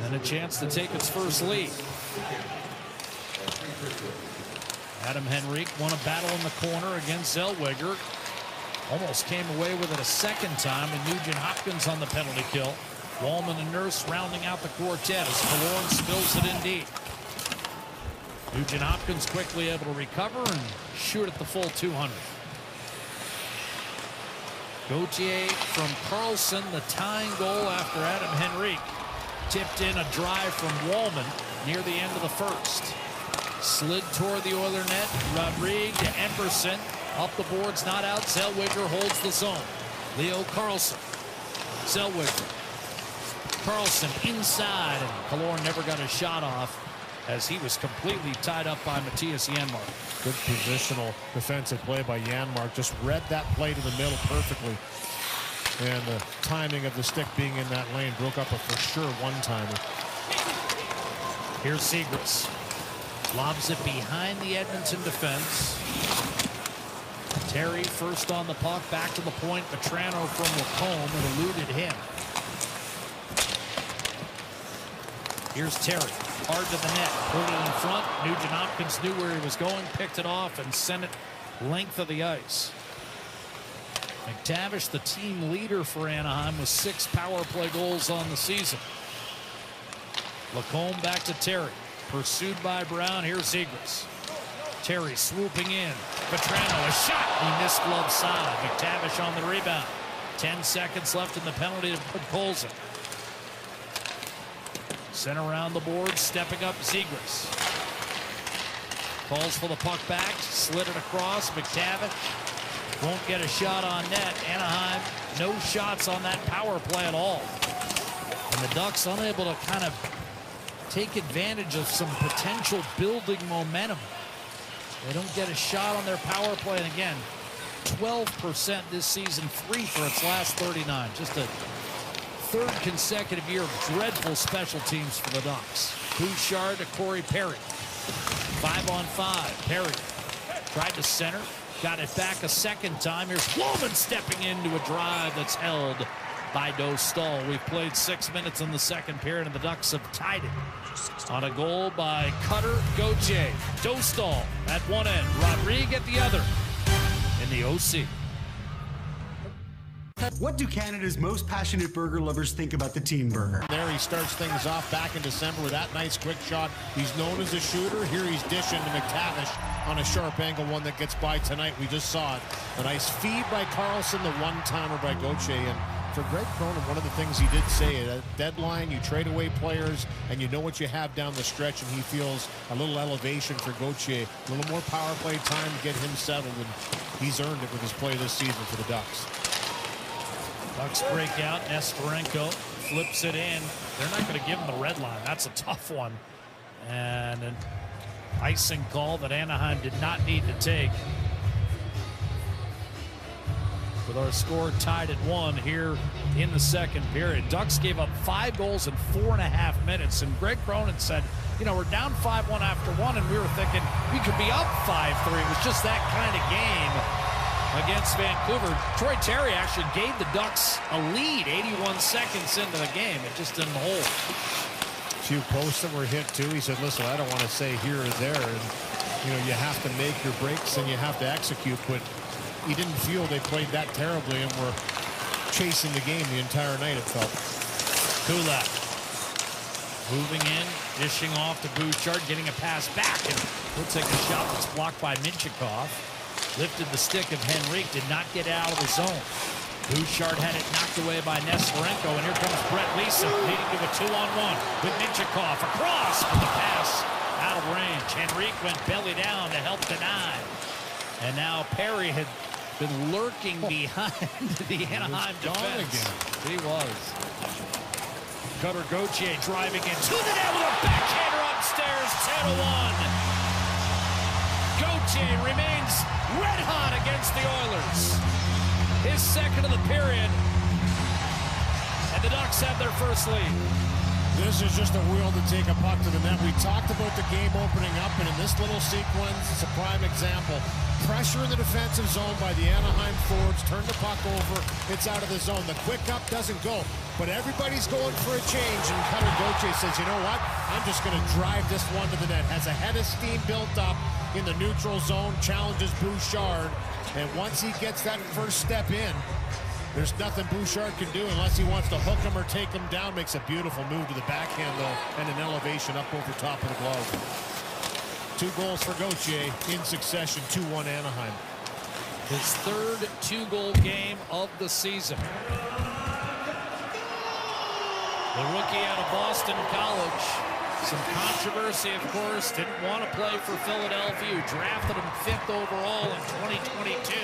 [SPEAKER 6] and a chance to take its first lead. Adam Henrique won a battle in the corner against Zellweger. Almost came away with it a second time, and Nugent Hopkins on the penalty kill. Wallman and Nurse rounding out the quartet as Killorn spills it in deep. Nugent Hopkins quickly able to recover and shoot at the full 200. Gauthier from Carlson, the tying goal after Adam Henrique. Tipped in a drive from Wallman near the end of the first. Slid toward the Oiler net. Rodrigue to Emberson. Up the boards, not out. Zellweger holds the zone. Leo Carlson. Zellweger. Carlson inside, and Killorn never got a shot off as he was completely tied up by Matthias Janmark.
[SPEAKER 7] Good positional defensive play by Janmark. Just read that play to the middle perfectly. And the timing of the stick being in that lane broke up a for sure one-timer.
[SPEAKER 6] Here's Zegras. Lobs it behind the Edmonton defense. Terry first on the puck, back to the point. Vetrano from Lacombe and eluded him. Here's Terry. Hard to the net. Put it in front. Nugent Hopkins knew where he was going, picked it off, and sent it length of the ice. McTavish, the team leader for Anaheim, with 6 power play goals on the season. Lacombe back to Terry. Pursued by Brown. Here's Zegras. Terry swooping in. Vetrano, a shot. He missed glove side. McTavish on the rebound. 10 seconds left in the penalty to Podkolzin. Sent around the board, stepping up Zegras. Calls for the puck back. Slid it across. McTavish won't get a shot on net. Anaheim, no shots on that power play at all. And the Ducks unable to kind of take advantage of some potential building momentum. They don't get a shot on their power play. And again, 12% this season, 3 for its last 39. Just a third consecutive year of dreadful special teams for the Ducks. Bouchard to Corey Perry. 5-on-5. Perry tried to center. Got it back a second time. Here's Wallman stepping into a drive that's held by Dostal. We've played 6 minutes in the second period, and the Ducks have tied it on a goal by Cutter Gauthier. Dostal at one end, Rodrigue at the other in the OC.
[SPEAKER 8] What do Canada's most passionate burger lovers think about the Teen Burger?
[SPEAKER 7] There he starts things off back in December with that nice quick shot. He's known as a shooter. Here he's dishing to McTavish on a sharp angle, one that gets by tonight. We just saw it. A nice feed by Carlson, the one-timer by Gauthier. And for Greg Cronin, one of the things he did say, at a deadline, you trade away players and you know what you have down the stretch, and he feels a little elevation for Gauthier. A little more power play time to get him settled, and he's earned it with his play this season for the Ducks.
[SPEAKER 6] Ducks break out. Nestorenko flips it in. They're not going to give him the red line. That's a tough one. And an icing call that Anaheim did not need to take. With our score tied at 1 here in the second period. Ducks gave up 5 goals in 4.5 minutes. And Greg Cronin said, you know, we're down 5-1 after 1, and we were thinking we could be up 5-3. It was just that kind of game. against Vancouver. Troy Terry actually gave the Ducks a lead 81 seconds into the game. It just didn't hold.
[SPEAKER 7] A few posts that were hit too. He said, listen, I don't want to say here or there. And, you know, you have to make your breaks and you have to execute. But he didn't feel they played that terribly and were chasing the game the entire night, it felt.
[SPEAKER 6] Kulak moving in, dishing off to Bouchard, getting a pass back, and he'll take a shot that's blocked by Minchikov. Lifted the stick of Henrique, did not get out of the zone. Bouchard had it knocked away by Nestorenko, and here comes Brett Lisa, leading to a 2-on-1 with Minchikov across, but the pass out of range. Henrique went belly down to help deny. And now Perry had been lurking behind the Anaheim defense. He was. Cutter Gauthier driving into the net with a backhander upstairs, 2-1. Gauthier remains red hot against the Oilers. His second of the period. And the Ducks have their first lead.
[SPEAKER 7] This is just a wheel to take a puck to the net. We talked about the game opening up, and in this little sequence, it's a prime example. Pressure in the defensive zone by the Anaheim forwards. Turn the puck over. It's out of the zone. The quick up doesn't go, but everybody's going for a change, and Cutter Gauthier says, you know what? I'm just going to drive this one to the net. Has a head of steam built up in the neutral zone, challenges Bouchard, and once he gets that first step in, there's nothing Bouchard can do unless he wants to hook him or take him down. Makes a beautiful move to the backhand, though, and an elevation up over top of the glove. 2 goals for Gauthier in succession, 2-1 Anaheim.
[SPEAKER 6] His third 2-goal game of the season. The rookie out of Boston College. Some controversy, of course. Didn't want to play for Philadelphia, who drafted him 5th overall in 2022.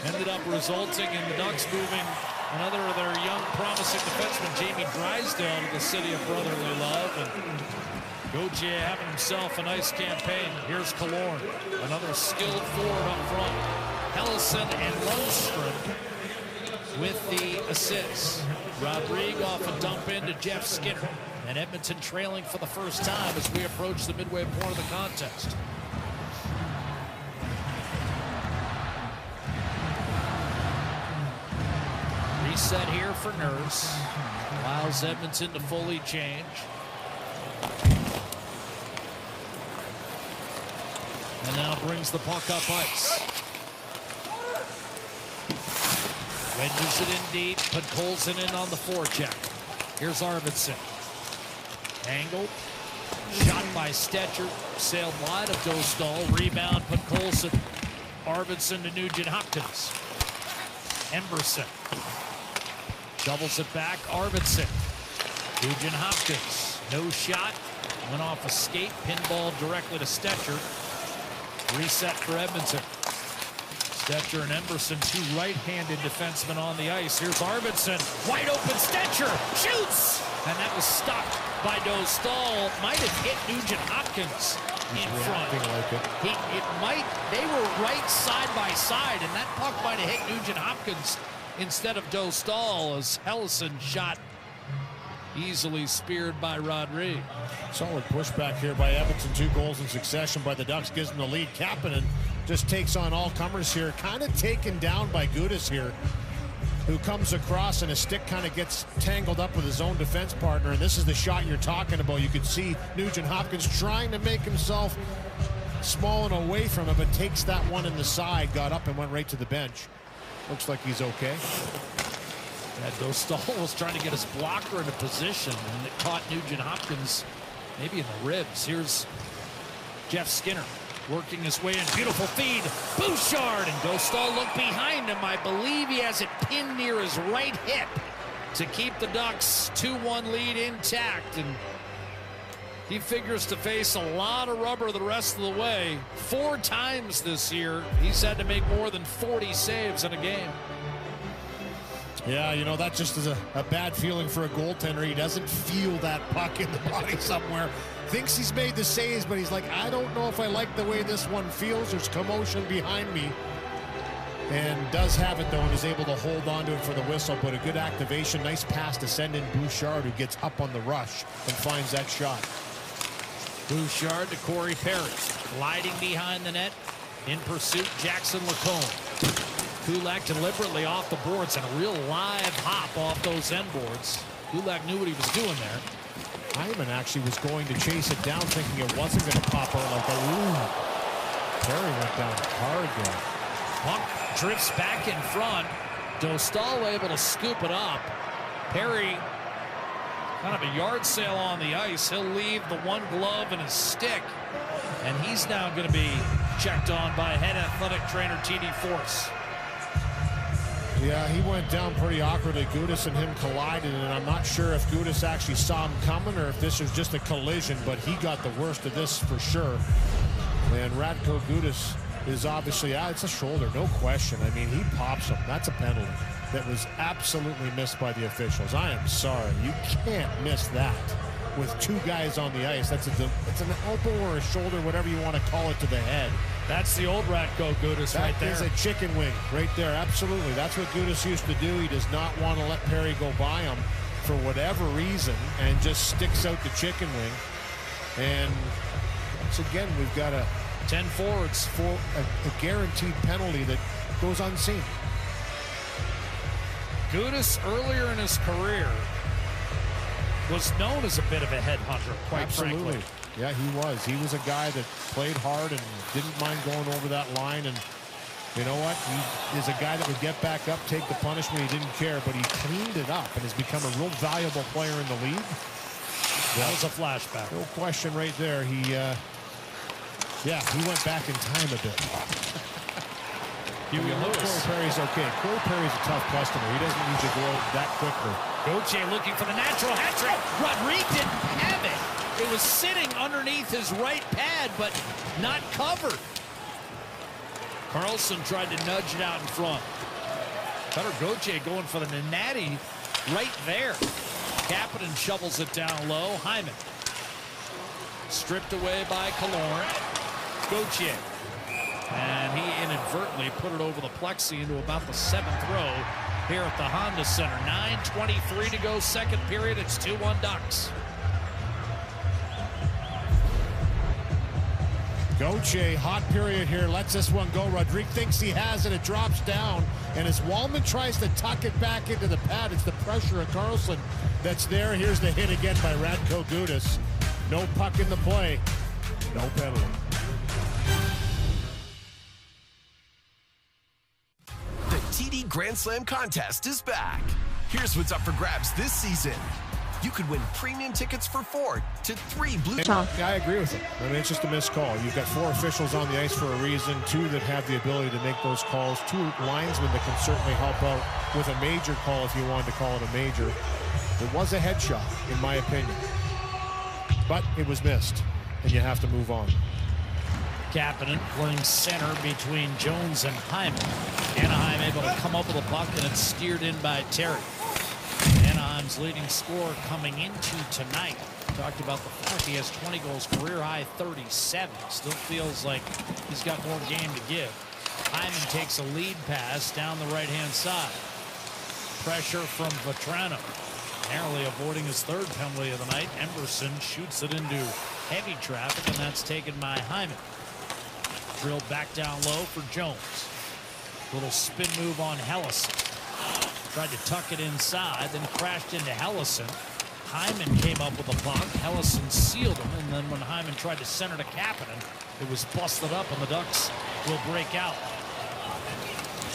[SPEAKER 6] Ended up resulting in the Ducks moving another of their young, promising defenseman, Jamie Drysdale, to the city of brotherly love. And Gauthier having himself a nice campaign. Here's Killorn, another skilled forward up front. Hellison and Lundstrom with the assists. Rodrigue off a dump in to Jeff Skinner. And Edmonton trailing for the first time as we approach the midway point of the contest. Reset here for Nurse. Allows Edmonton to fully change. And now brings the puck up ice. Wedges it in deep. Put Colson in on the forecheck. Here's Arvidsson. Angled. Shot by Stetcher. Sailed wide of Dostal. Rebound. Put Colson. Arvidsson to Nugent Hopkins. Emberson. Doubles it back. Arvidsson. Nugent Hopkins. No shot. Went off a skate. Pinball directly to Stetcher. Reset for Edmonton. Stetcher and Emberson, 2 right-handed defensemen on the ice. Here's Arvidsson. Wide open. Stetcher shoots. And that was stopped by Dostal. Might have hit Nugent Hopkins in front. Like they were right side by side, and that puck might have hit Nugent Hopkins instead of Dostal as Hellison shot easily speared by Rodrigue.
[SPEAKER 7] Solid pushback here by Edmonton. 2 goals in succession by the Ducks. Gives them the lead. Kapanen just takes on all comers here. Kind of taken down by Gudas here, who comes across and his stick kind of gets tangled up with his own defense partner. And this is the shot you're talking about. You could see Nugent Hopkins trying to make himself small and away from it, but takes that one in the side, got up and went right to the bench. Looks like he's okay.
[SPEAKER 6] Yeah, Dostal was trying to get his blocker into position, and it caught Nugent Hopkins maybe in the ribs. Here's Jeff Skinner working his way in. Beautiful feed. Bouchard, and Dostal looked behind him. I believe he has it pinned near his right hip to keep the Ducks 2-1 lead intact. And he figures to face a lot of rubber the rest of the way. 4 times this year, he's had to make more than 40 saves in a game.
[SPEAKER 7] Yeah, you know, that just is a bad feeling for a goaltender. He doesn't feel that puck in the body somewhere. Thinks he's made the saves, but he's like, I don't know if I like the way this one feels. There's commotion behind me. And does have it, though, and is able to hold on to it for the whistle. But a good activation. Nice pass to send in Bouchard, who gets up on the rush and finds that shot.
[SPEAKER 6] Bouchard to Corey Perry. Gliding behind the net. In pursuit, Jackson Lacombe. Kulak deliberately off the boards and a real live hop off those end boards. Kulak knew what he was doing there.
[SPEAKER 7] Hyman actually was going to chase it down, thinking it wasn't going to pop out like that. Ooh. Perry went down hard there.
[SPEAKER 6] Puck drifts back in front. Dostal able to scoop it up. Perry, kind of a yard sale on the ice. He'll leave the one glove and his stick. And he's now going to be checked on by head athletic trainer T.D. Force.
[SPEAKER 7] Yeah, he went down pretty awkwardly. Gudas and him collided, and I'm not sure if Gudas actually saw him coming or if this was just a collision, but he got the worst of this for sure. And Radko Gudas is obviously, it's a shoulder, no question. I mean, he pops him. That's a penalty that was absolutely missed by the officials. I am sorry. You can't miss that with two guys on the ice. It's an elbow or a shoulder, whatever you want to call it, to the head.
[SPEAKER 6] That's the old Radko Gudas right there.
[SPEAKER 7] That is a chicken wing right there. Absolutely. That's what Gudas used to do. He does not want to let Perry go by him for whatever reason and just sticks out the chicken wing. And once again, we've got a
[SPEAKER 6] 10 forwards
[SPEAKER 7] for a guaranteed penalty that goes unseen.
[SPEAKER 6] Gudas earlier in his career was known as a bit of a headhunter, quite frankly.
[SPEAKER 7] Yeah, he was. He was a guy that played hard and didn't mind going over that line. And you know what? He is a guy that would get back up, take the punishment. He didn't care, but he cleaned it up and has become a real valuable player in the league.
[SPEAKER 6] That was a flashback.
[SPEAKER 7] No question right there. He went back in time a bit.
[SPEAKER 6] Huey Lewis.
[SPEAKER 7] Corey Perry's okay. Corey Perry's a tough customer. He doesn't usually go out that quickly.
[SPEAKER 6] Gauthier looking for the natural hat trick. Rodrigue didn't have it. It was sitting underneath his right pad, but not covered. Carlson tried to nudge it out in front. Cutter Gauthier going for the Nenati right there. Kapanen shovels it down low. Hyman stripped away by Killorn. Gauthier. And he inadvertently put it over the plexi into about the 7th row here at the Honda Center. 9:23 to go, second period. It's 2-1 Ducks.
[SPEAKER 7] Gauthier, hot period here, lets this one go. Rodrigue thinks he has it. It drops down. And as Wallman tries to tuck it back into the pad, it's the pressure of Carlson that's there. Here's the hit again by Radko Gudas. No puck in the play. No penalty.
[SPEAKER 3] The TD Grand Slam contest is back. Here's what's up for grabs this season. You could win premium tickets for 4 to 3 blue.
[SPEAKER 7] I agree with him. I mean, it's just a missed call. You've got 4 officials on the ice for a reason, 2 that have the ability to make those calls, 2 linesmen that can certainly help out with a major call if you wanted to call it a major. It was a headshot, in my opinion. But it was missed, and you have to move on.
[SPEAKER 6] Kapanen playing center between Jones and Hyman. Anaheim able to come up with a puck, and it's steered in by Terry. Anaheim's leading scorer coming into tonight. Talked about the fact he has 20 goals, career high 37. Still feels like he's got more game to give. Hyman takes a lead pass down the right-hand side. Pressure from Vatrano. Narrowly avoiding his 3rd penalty of the night. Emberson shoots it into heavy traffic, and that's taken by Hyman. Drilled back down low for Jones. Little spin move on Hellison. Tried to tuck it inside, then crashed into Hellison. Hyman came up with a puck. Hellison sealed him, and then when Hyman tried to center to Kapanen, it was busted up, and the Ducks will break out.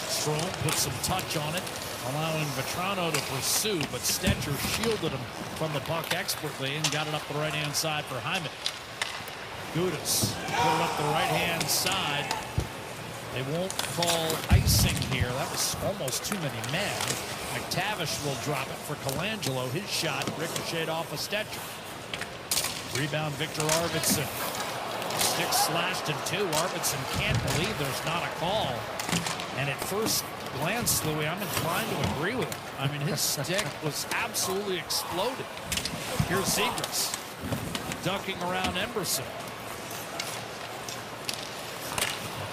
[SPEAKER 6] Strome put some touch on it, allowing Vatrano to pursue, but Stetcher shielded him from the puck expertly and got it up the right-hand side for Hyman. Gudas put it up the right-hand side. They won't call icing here. That was almost too many men. McTavish will drop it for Colangelo. His shot ricocheted off of Stetcher. Rebound Victor Arvidsson. Stick slashed in 2. Arvidsson can't believe there's not a call. And at first glance, Louis, I'm inclined to agree with him. I mean, his stick was absolutely exploded. Here's Zegras ducking around Emberson.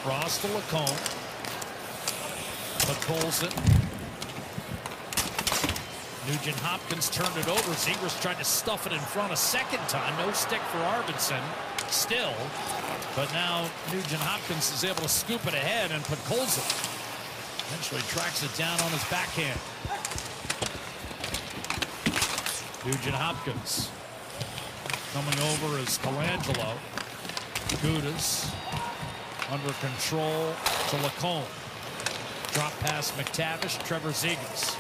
[SPEAKER 6] Across to Lacombe. Colson. Nugent Hopkins turned it over. Zegras tried to stuff it in front a second time. No stick for Arvidsson. Still, But now Nugent Hopkins is able to scoop it ahead, and Podkolzin eventually tracks it down on his backhand. Nugent Hopkins coming over is Colangelo. Gudas under control to Lacombe. Drop pass McTavish, Trevor Zegras.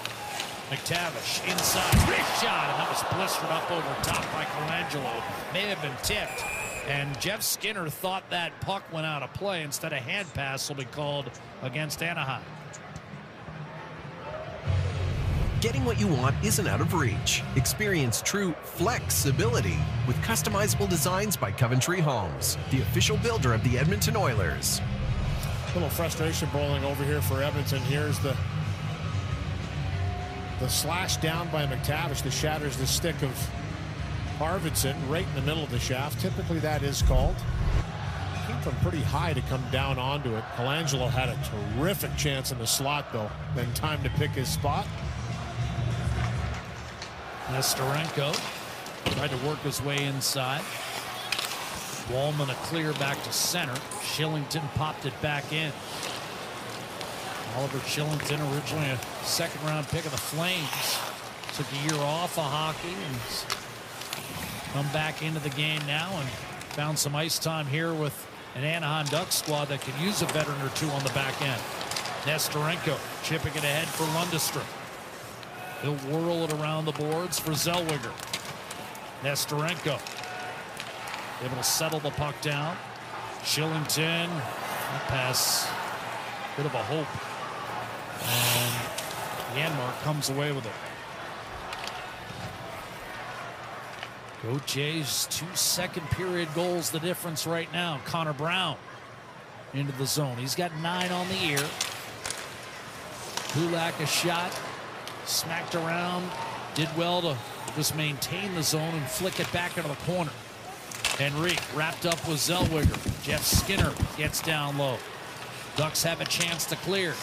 [SPEAKER 6] McTavish inside, wrist shot, and that was blistered up over top by Colangelo. May have been tipped, and Jeff Skinner thought that puck went out of play. Instead, a hand pass will be called against Anaheim.
[SPEAKER 3] Getting what you want isn't out of reach. Experience true flexibility with customizable designs by Coventry Homes, the official builder of the Edmonton Oilers.
[SPEAKER 7] A little frustration boiling over here for Edmonton. Here's the slash down by McTavish that shatters the stick of Arvidsson right in the middle of the shaft. Typically that is called. Came from pretty high to come down onto it. Colangelo had a terrific chance in the slot, though. Then time to pick his spot.
[SPEAKER 6] Nestorenko tried to work his way inside. Wallman a clear back to center. Shillington popped it back in. Oliver Shillington, originally a second-round pick of the Flames, took a year off of hockey and come back into the game now and found some ice time here with an Anaheim Ducks squad that could use a veteran or two on the back end. Nestorenko chipping it ahead for Lundestrom. He'll whirl it around the boards for Zellweger. Nestorenko able to settle the puck down. Shillington, that pass, bit of a hope. And Janmark comes away with it. Gautier's 2 second period goals the difference right now. Connor Brown into the zone. He's got 9 on the year. Kulak a shot. Smacked around. Did well to just maintain the zone and flick it back into the corner. Henrique wrapped up with Zellweger. Jeff Skinner gets down low. Ducks have a chance to clear.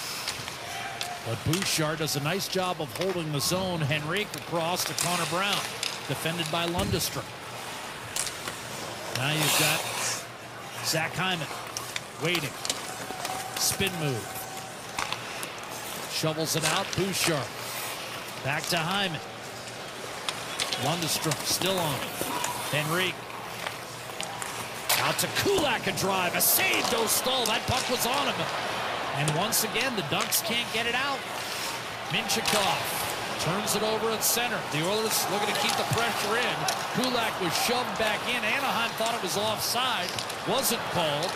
[SPEAKER 6] But Bouchard does a nice job of holding the zone. Henrique across to Connor Brown. Defended by Lundestrom. Now you've got Zach Hyman waiting. Spin move. Shovels it out. Bouchard. Back to Hyman. Lundestrom still on. Henrique. Out to Kulak, a drive. A save, Dostal. That puck was on him. And once again, the Ducks can't get it out. Minchikov turns it over at center. The Oilers looking to keep the pressure in. Kulak was shoved back in. Anaheim thought it was offside. Wasn't called.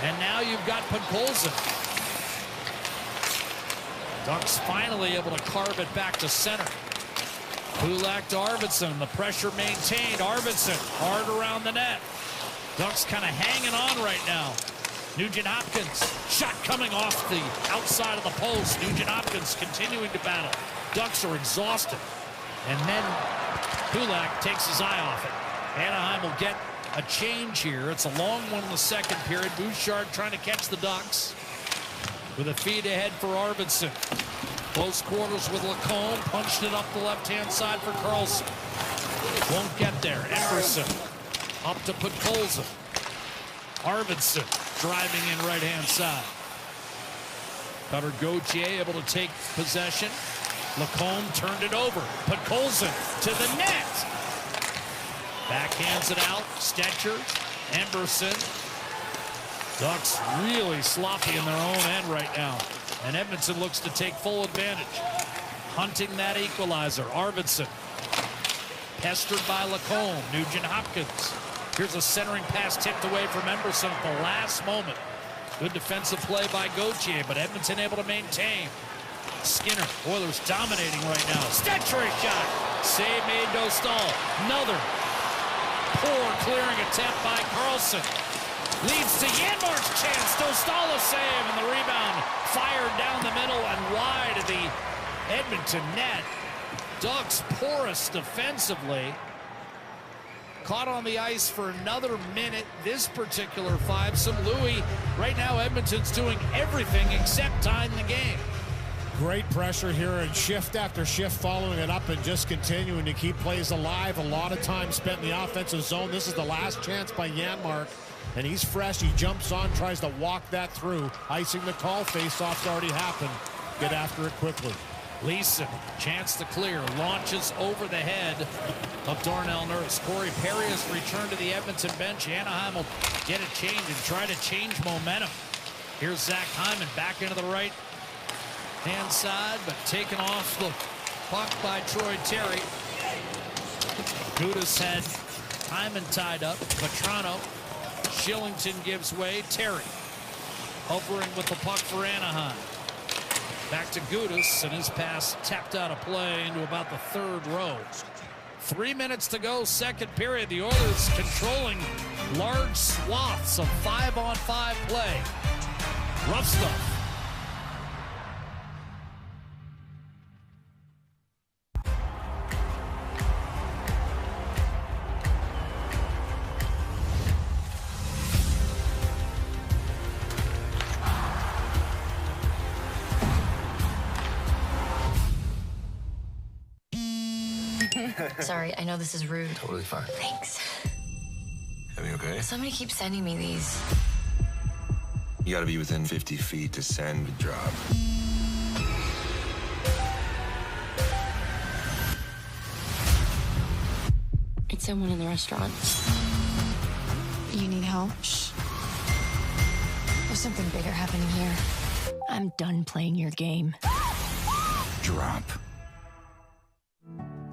[SPEAKER 6] And now you've got Podkolzin. Ducks finally able to carve it back to center. Kulak to Arvidsson. The pressure maintained. Arvidsson hard around the net. Ducks kind of hanging on right now. Nugent Hopkins, shot coming off the outside of the post. Nugent Hopkins continuing to battle. Ducks are exhausted. And then Kulak takes his eye off it. Anaheim will get a change here. It's a long one in the second period. Bouchard trying to catch the Ducks with a feed ahead for Arvidsson. Close quarters with Lacombe. Punched it up the left-hand side for Carlson. Won't get there. Emerson up to Podkolzin. Arvidsson driving in right-hand side. Cutter Gauthier able to take possession. Lacombe turned it over. Podkolzin to the net. Backhands it out. Stetcher. Emerson. Ducks really sloppy in their own end right now. And Edmonton looks to take full advantage. Hunting that equalizer. Arvidsson. Pestered by Lacombe. Nugent Hopkins. Here's a centering pass tipped away from Emerson at the last moment. Good defensive play by Gauthier, but Edmonton able to maintain. Skinner, Oilers dominating right now. Stetcher shot. Save made Dostal. Another poor clearing attempt by Carlson. Leads to Janmark's chance. Dostal a save, and the rebound fired down the middle and wide of the Edmonton net. Ducks porous defensively. Caught on the ice for another minute. This particular five-some. Louis, right now Edmonton's doing everything except tying the game.
[SPEAKER 7] Great pressure here, and shift after shift following it up and just continuing to keep plays alive. A lot of time spent in the offensive zone. This is the last chance by Janmark and he's fresh. He jumps on, tries to walk that through. Icing the call. Face-off's already happened. Get after it quickly.
[SPEAKER 6] Leeson, chance to clear, launches over the head of Darnell Nurse. Corey Perry has returned to the Edmonton bench. Anaheim will get a change and try to change momentum. Here's Zach Hyman back into the right-hand side, but taken off the puck by Troy Terry. Gudas had Hyman tied up. Petrano. Shillington gives way. Terry hovering with the puck for Anaheim. Back to Gudas, and his pass tapped out of play into about the third row. 3 minutes to go, second period. The Oilers controlling large swaths of 5-on-5 play. Rough stuff.
[SPEAKER 9] Sorry, I know this is rude.
[SPEAKER 10] Totally fine.
[SPEAKER 9] Thanks.
[SPEAKER 10] Everything okay?
[SPEAKER 9] Somebody keeps sending me these.
[SPEAKER 10] You gotta be within 50 feet to send a drop.
[SPEAKER 9] It's someone in the restaurant. You need help? Shh. There's something bigger happening here. I'm done playing your game.
[SPEAKER 10] Drop.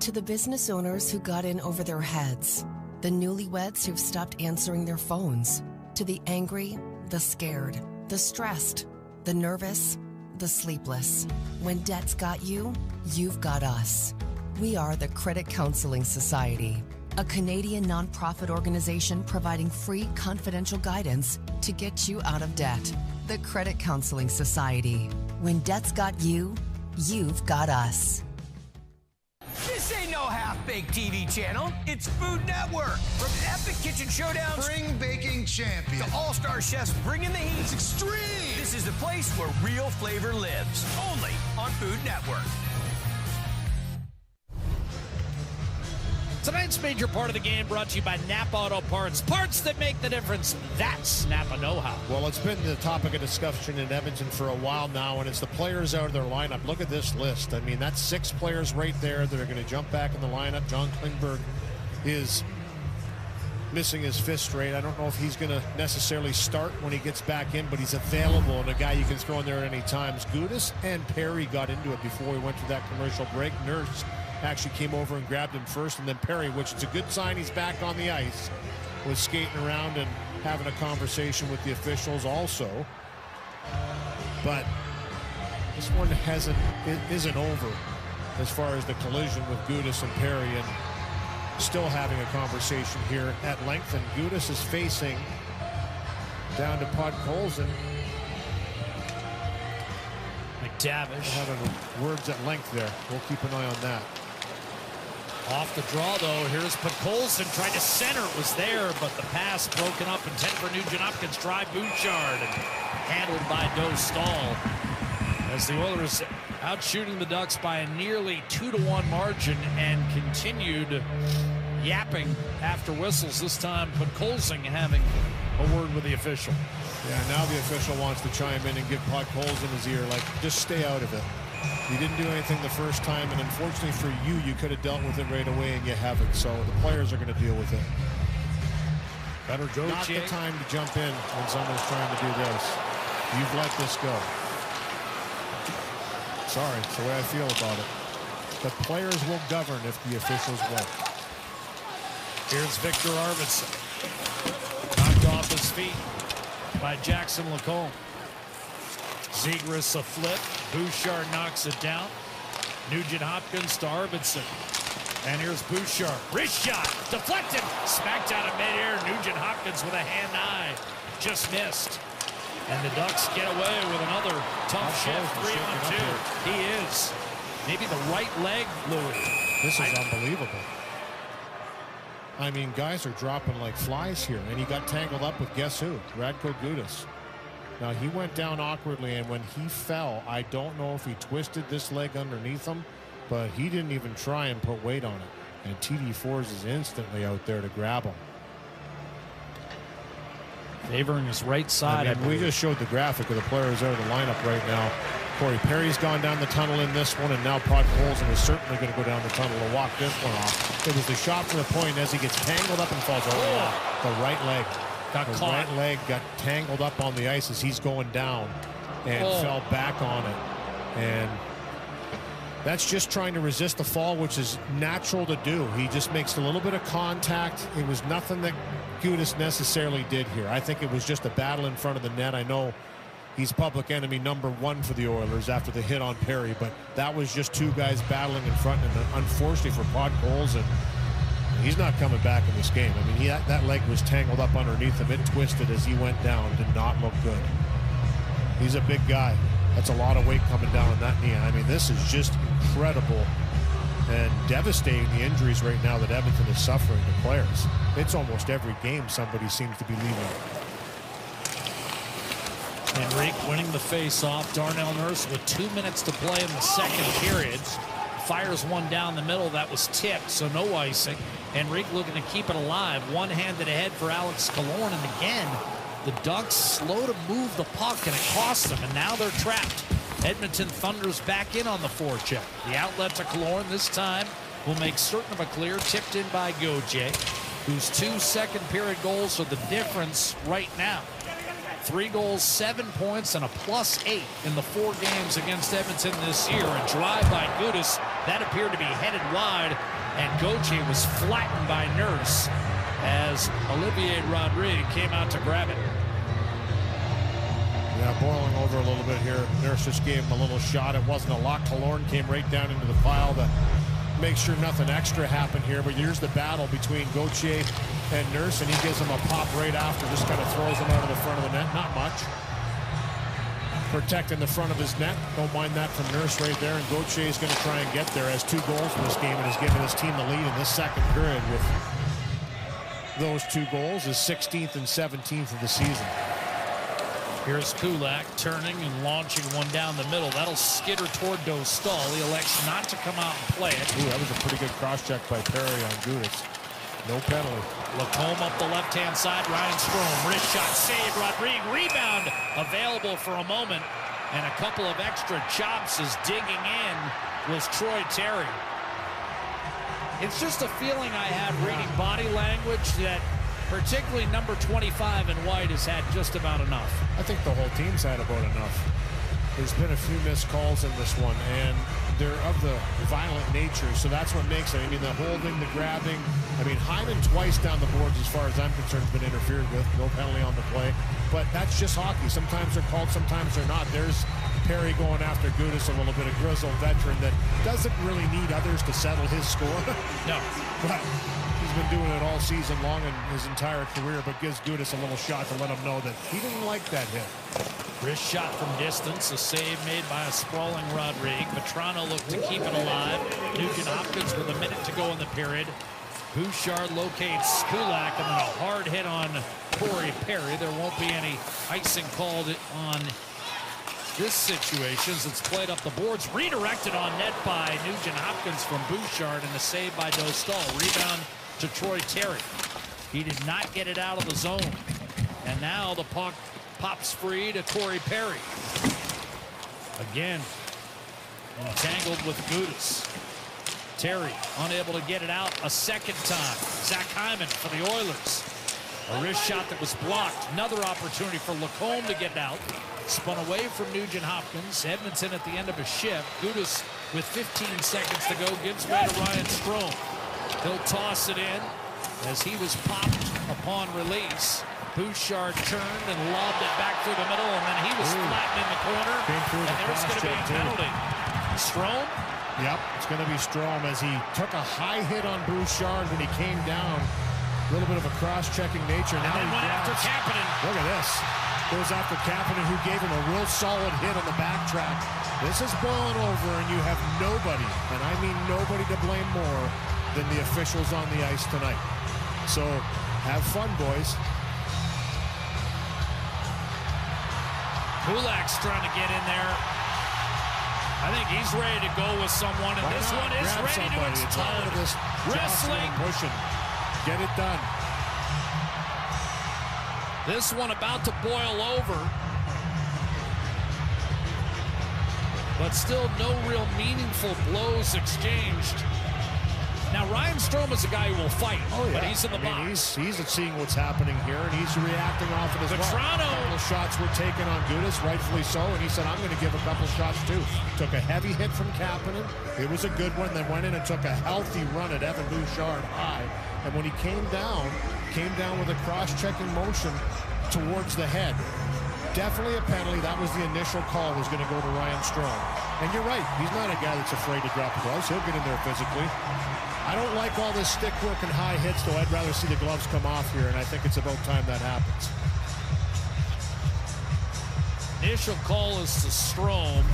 [SPEAKER 11] To the business owners who got in over their heads, the newlyweds who've stopped answering their phones, to the angry, the scared, the stressed, the nervous, the sleepless. When debt's got you, you've got us. We are the Credit Counseling Society, a Canadian nonprofit organization providing free confidential guidance to get you out of debt. The Credit Counseling Society. When debt's got you, you've got us.
[SPEAKER 12] This ain't no half-baked TV channel. It's Food Network. From epic kitchen showdowns,
[SPEAKER 13] spring baking champion,
[SPEAKER 12] to all-star chefs bringing the heat.
[SPEAKER 13] It's extreme.
[SPEAKER 12] This is the place where real flavor lives. Only on Food Network.
[SPEAKER 6] Tonight's major part of the game brought to you by Napa Auto Parts. Parts that make the difference. That's Napa know-how.
[SPEAKER 7] Well, it's been the topic of discussion in Edmonton for a while now, and it's the players out of their lineup. Look at this list. I mean, that's 6 players right there that are going to jump back in the lineup. John Klingberg is missing his fist rate. I don't know if he's going to necessarily start when he gets back in, but he's available and a guy you can throw in there at any time. Gudas and Perry got into it before we went to that commercial break. Nurse actually came over and grabbed him first, and then Perry, which is a good sign he's back on the ice, was skating around and having a conversation with the officials also. But this one isn't over as far as the collision with Gudas and Perry, and still having a conversation here at length, and Gudas is facing down to Podkolzin.
[SPEAKER 6] McTavish
[SPEAKER 7] having words at length there. We'll keep an eye on that.
[SPEAKER 6] Off the draw, though, here's Podkolzin trying to center. It was there, but the pass broken up, intended for Nugent Hopkins. Try Bouchard, and handled by Doe Stahl. As the Oilers out shooting the Ducks by a nearly 2-1 margin, and continued yapping after whistles. This time, Podkolzin having a word with the official.
[SPEAKER 7] Yeah, now the official wants to chime in and give Podkolzin his ear, like, just stay out of it. You didn't do anything the first time, and unfortunately for you, you could have dealt with it right away, and you haven't. So the players are going to deal with it.
[SPEAKER 6] Better go,
[SPEAKER 7] Not the time to jump in when someone's trying to do this. You've let this go. Sorry, it's the way I feel about it. The players will govern if the officials won't.
[SPEAKER 6] Here's Victor Arvidsson. Knocked off his feet by Jackson Lacombe. Zegras a flip. Bouchard knocks it down. Nugent Hopkins to Arvidsson. And here's Bouchard. Wrist shot. Deflected. Smacked out of midair. Nugent Hopkins with a hand-eye. Just missed. And the Ducks get away with another tough shift. 3-on-2. He is. Maybe the right leg, Louis.
[SPEAKER 7] This is unbelievable. I mean, guys are dropping like flies here. And he got tangled up with guess who? Radko Gudas. Now, he went down awkwardly, and when he fell, I don't know if he twisted this leg underneath him, but he didn't even try and put weight on it. And TD Forss is instantly out there to grab him.
[SPEAKER 6] Favoring his right side.
[SPEAKER 7] I mean, we just showed the graphic of the players out of the lineup right now. Corey Perry's gone down the tunnel in this one, and now Podkolzin is certainly going to go down the tunnel to walk this one off. It was the shot from the point as he gets tangled up and falls over. The right leg.
[SPEAKER 6] Got caught.
[SPEAKER 7] Right leg got tangled up on the ice as he's going down and fell back on it. And that's just trying to resist the fall, which is natural to do. He just makes a little bit of contact. It was nothing that Gudas necessarily did here. I think it was just a battle in front of the net. I know he's public enemy #1 for the Oilers after the hit on Perry, but that was just two guys battling in front, and unfortunately for Podkolzin, he's not coming back in this game. I mean, that leg was tangled up underneath him. It twisted as he went down. Did not look good. He's a big guy. That's a lot of weight coming down on that knee. I mean, this is just incredible and devastating, the injuries right now that Edmonton is suffering, the players. It's almost every game somebody seems to be leaving.
[SPEAKER 6] Henrique winning the face-off. Darnell Nurse with 2 minutes to play in the second period. Fires one down the middle. That was tipped, so no icing. Henrique looking to keep it alive. One-handed ahead for Alex Killorn, and again, the Ducks slow to move the puck, and it costs them, and now they're trapped. Edmonton thunders back in on the forecheck. The outlet to Killorn this time will make certain of a clear, tipped in by Gauthier, whose 2 second-period goals are the difference right now. 3 goals, 7 points, and a +8 in the 4 games against Edmonton this year. A drive by Gudas that appeared to be headed wide, and Gauthier was flattened by Nurse as Olivier Rodrigue came out to grab it.
[SPEAKER 7] Yeah, boiling over a little bit here. Nurse just gave him a little shot. It wasn't a lot. Killorn came right down into the pile to make sure nothing extra happened here. But here's the battle between Gauthier and Nurse, and he gives him a pop right after. Just kind of throws him out of the front of the net. Not much. Protecting the front of his net. Don't mind that from Nurse right there. And Gauthier is going to try and get there. Has 2 goals in this game and has given his team the lead in this second period with those 2 goals. His 16th and 17th of the season.
[SPEAKER 6] Here's Kulak turning and launching one down the middle. That'll skitter toward Dostal. He elects not to come out and play it.
[SPEAKER 7] Ooh, that was a pretty good cross-check by Perry on Gudas. No penalty.
[SPEAKER 6] Lacombe up the left-hand side. Ryan Strome. Wrist shot save. Rodrigue. Rebound available for a moment. And a couple of extra chops as digging in was Troy Terry. It's just a feeling I have reading body language that particularly number 25 in white has had just about enough.
[SPEAKER 7] I think the whole team's had about enough. There's been a few missed calls in this one, and they're of the violent nature, so that's what makes it. I mean, the holding, the grabbing. I mean, Hyman twice down the boards, as far as I'm concerned, has been interfered with. No penalty on the play. But that's just hockey. Sometimes they're called, sometimes they're not. There's Perry going after Gudas, a little bit of grizzled veteran that doesn't really need others to settle his score.
[SPEAKER 6] No.
[SPEAKER 7] But he's been doing it all season long in his entire career, but gives Gudas a little shot to let him know that he didn't like that hit.
[SPEAKER 6] Wrist shot from distance, a save made by a sprawling Rodrigue. Petrano looked to keep it alive. Nugent Hopkins with a minute to go in the period. Bouchard locates Kulak, and then a hard hit on Corey Perry. There won't be any icing called on this situation as it's played up the boards. Redirected on net by Nugent Hopkins from Bouchard, and a save by Dostal. Rebound to Troy Terry. He did not get it out of the zone. And now the puck pops free to Corey Perry. Again, entangled with Gudas. Terry unable to get it out a second time. Zach Hyman for the Oilers. A wrist shot that was blocked. Another opportunity for Lacombe to get it out. Spun away from Nugent Hopkins. Edmonton at the end of a shift. Gudas with 15 seconds to go gives way to Ryan Strome. He'll toss it in as he was popped upon release. Bouchard turned and lobbed it back through the middle, and then he was flattened in the corner. And there's going to be a penalty. Strome?
[SPEAKER 7] Yep, it's going to be Strome as he took a high hit on Bouchard when he came down. A little bit of a cross-checking nature. Now he
[SPEAKER 6] went after Kapanen.
[SPEAKER 7] Look at this. Goes after Kapanen, who gave him a real solid hit on the backtrack. This is boiling over, and you have nobody, and I mean nobody, to blame more than the officials on the ice tonight. So have fun, boys.
[SPEAKER 6] Kulak's trying to get in there. I think he's ready to go with someone, and this one is ready to explode. Wrestling.
[SPEAKER 7] Pushing. Get it done.
[SPEAKER 6] This one about to boil over. But still no real meaningful blows exchanged. Now, Ryan Strome is a guy who will fight, but he's in the box.
[SPEAKER 7] He's seeing what's happening here, and he's reacting off it as well.
[SPEAKER 6] Toronto.
[SPEAKER 7] A couple of shots were taken on Gudas, rightfully so, and he said, I'm going to give a couple shots too. Took a heavy hit from Kapanen. It was a good one. Then went in and took a healthy run at Evan Bouchard high. And when he came down with a cross-checking motion towards the head. Definitely a penalty. That was the initial call, was going to go to Ryan Strome. And you're right. He's not a guy that's afraid to drop the gloves. He'll get in there physically. I don't like all this stick work and high hits, though. I'd rather see the gloves come off here, and I think it's about time that happens.
[SPEAKER 6] Initial call is to Strome,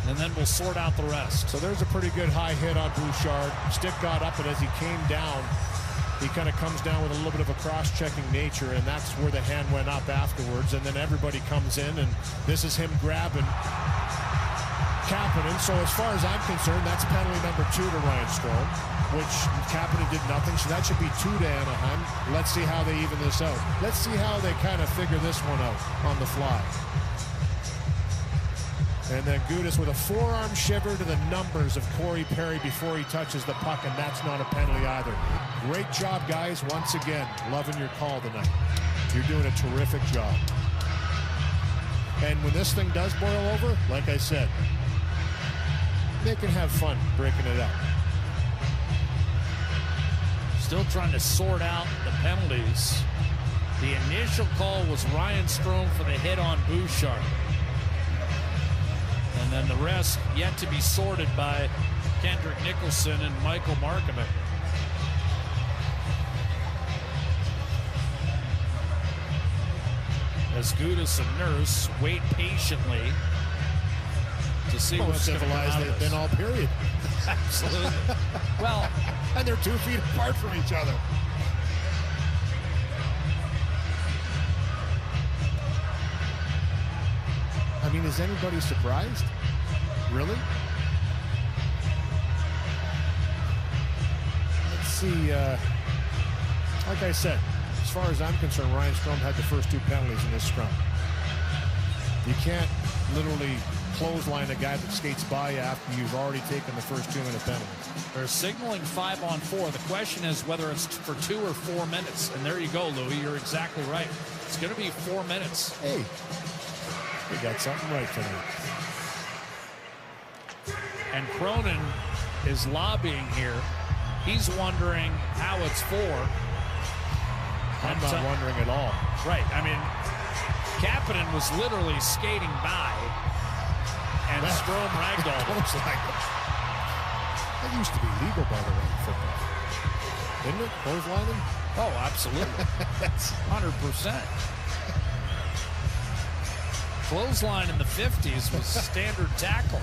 [SPEAKER 6] and then we'll sort out the rest.
[SPEAKER 7] So there's a pretty good high hit on Bouchard. Stick got up, and as he came down, he kind of comes down with a little bit of a cross-checking nature, and that's where the hand went up afterwards. And then everybody comes in, and this is him grabbing Kapanen. So as far as I'm concerned, that's penalty number 2 to Ryan Strome, which Kapanen did nothing, so that should be 2 to Anaheim. Let's see how they even this out. Let's see how they kind of figure this one out on the fly. And then Gudas with a forearm shiver to the numbers of Corey Perry before he touches the puck, and that's not a penalty either. Great job, guys. Once again, loving your call tonight. You're doing a terrific job. And when this thing does boil over, like I said, they can have fun breaking it up.
[SPEAKER 6] Still trying to sort out the penalties. The initial call was Ryan Strome for the hit on Bouchard. And then the rest yet to be sorted by Kendrick Nicholson and Michael Markovic. As Gudas and Nurse wait patiently to see what's going to come out of this.
[SPEAKER 7] They've been all period.
[SPEAKER 6] Absolutely. Well,
[SPEAKER 7] and they're 2 feet apart from each other. I mean, is anybody surprised? Really? Let's see. Like I said, as far as I'm concerned, Ryan Strome had the first 2 penalties in this scrum. You can't literally clothesline a guy that skates by you after you've already taken the first 2-minute penalty.
[SPEAKER 6] They're signaling 5-on-4. The question is whether it's for 2 or 4 minutes. And there you go, Louis. You're exactly right. It's going to be 4 minutes.
[SPEAKER 7] Hey, we got something right tonight.
[SPEAKER 6] And Cronin is lobbying here. He's wondering how it's 4.
[SPEAKER 7] I'm not wondering at all.
[SPEAKER 6] Right. I mean, Kapanen was literally skating by, and Strome ragdolled him.
[SPEAKER 7] That used to be legal, by the way, in football. Didn't it? Clotheslining?
[SPEAKER 6] Oh, absolutely. That's 100%. Clothesline in the 50s was standard tackle.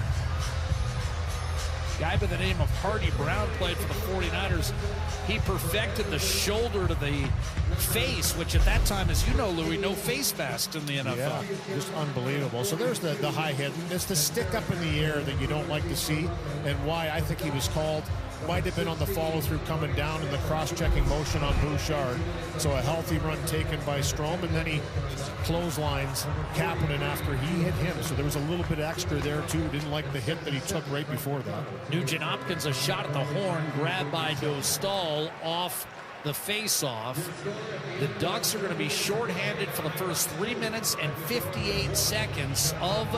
[SPEAKER 6] Guy by the name of Hardy Brown played for the 49ers. He perfected the shoulder to the face, which at that time, as you know, Louis, no face masks in the NFL.
[SPEAKER 7] Yeah, just unbelievable. So there's the high hit. It's the stick up in the air that you don't like to see, and why I think he was called. Might have been on the follow-through coming down in the cross-checking motion on Bouchard. So a healthy run taken by Strome, and then he clotheslines Kapanen after he hit him. So there was a little bit extra there, too. Didn't like the hit that he took right before that.
[SPEAKER 6] Nugent Hopkins, a shot at the horn, grabbed by Dostal off the face-off. The Ducks are going to be shorthanded for the first 3 minutes and 58 seconds of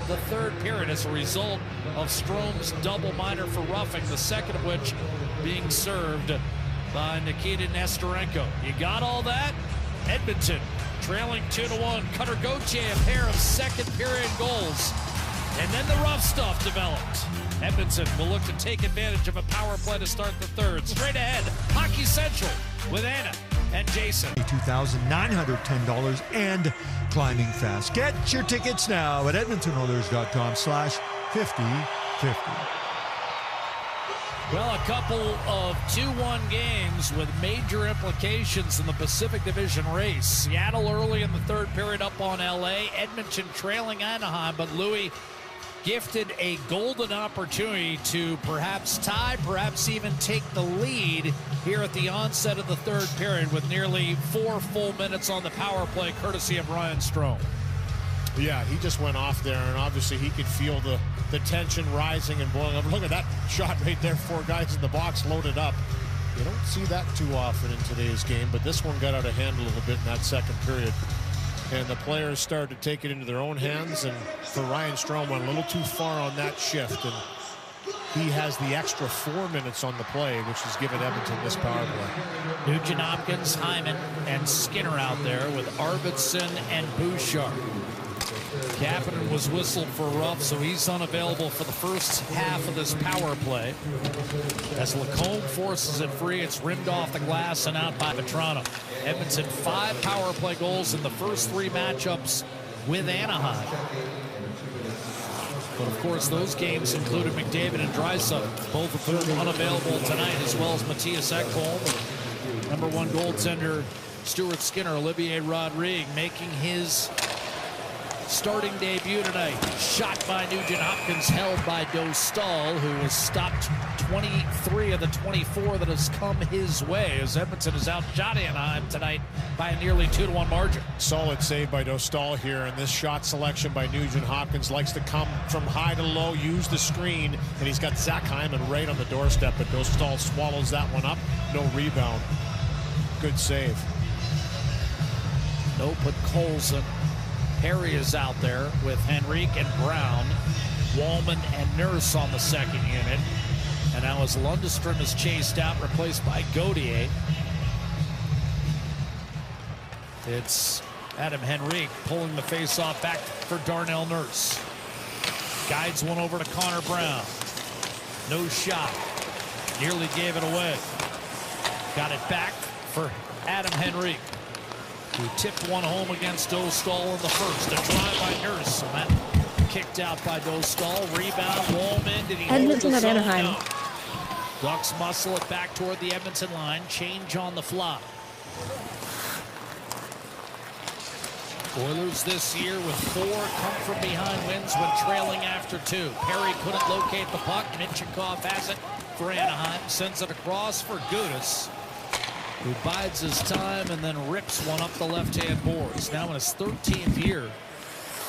[SPEAKER 6] the third period as a result of Strome's double minor for roughing, the second of which being served by Nikita Nesterenko. You got all that? Edmonton trailing 2-1. Cutter Gauthier, a pair of second period goals. And then the rough stuff developed. Edmonton will look to take advantage of a power play to start the third. Straight ahead, Hockey Central with Anna and Jason.
[SPEAKER 13] $2,910 and climbing fast. Get your tickets now at edmontonoilers.com/5050.
[SPEAKER 6] Well, a couple of 2-1 games with major implications in the Pacific Division race. Seattle early in the third period up on LA. Edmonton trailing Anaheim, but Louis, gifted a golden opportunity to perhaps tie, perhaps even take the lead here at the onset of the third period with nearly 4 full minutes on the power play, courtesy of Ryan Strome.
[SPEAKER 7] Yeah, he just went off there, and obviously he could feel the tension rising and boiling over. Look at that shot right there. 4 guys in the box loaded up. You don't see that too often in today's game, but this one got out of hand a little bit in that second period. And the players started to take it into their own hands, and for Ryan Strome went a little too far on that shift, and he has the extra 4 minutes on the play, which has given Edmonton this power play.
[SPEAKER 6] Nugent Hopkins, Hyman, and Skinner out there with Arvidsson and Bouchard. Kapanen was whistled for rough, so he's unavailable for the first half of this power play. As Lacombe forces it free, it's rimmed off the glass and out by Vetrano. Edmonton 5 power play goals in the first 3 matchups with Anaheim. But of course, those games included McDavid and Draisaitl, both of whom unavailable tonight, as well as Matthias Ekholm. Number 1 goaltender Stuart Skinner, Olivier Rodrigue making his starting debut tonight. Shot by Nugent Hopkins, held by Dostal, who has stopped 23 of the 24 that has come his way, as Edmonton has outshot Anaheim tonight by a nearly 2-1 margin.
[SPEAKER 7] Solid save by Dostal here, and this shot selection by Nugent Hopkins likes to come from high to low, use the screen, and he's got Zach Hyman right on the doorstep, but Dostal swallows that one up. No rebound. Good save.
[SPEAKER 6] No, put Colson. Perry is out there with Henrique and Brown, Wallman and Nurse on the second unit. And now as Lundestrom is chased out, replaced by Gauthier, it's Adam Henrique pulling the face-off back for Darnell Nurse. Guides one over to Connor Brown. No shot. Nearly gave it away. Got it back for Adam Henrique, who tipped one home against Dostal in the first. A drive by Nurse, and that kicked out by Dostal. Rebound, Wallman. Did he
[SPEAKER 4] Edmonton
[SPEAKER 6] hold
[SPEAKER 4] at
[SPEAKER 6] the
[SPEAKER 4] Anaheim.
[SPEAKER 6] zone? No. Ducks muscle it back toward the Edmonton line. Change on the fly. Oilers this year with 4 come-from-behind wins when trailing after 2. Perry couldn't locate the puck. Minchikov has it for Anaheim. Sends it across for Gudis, who bides his time and then rips one up the left-hand boards. Now in his 13th year.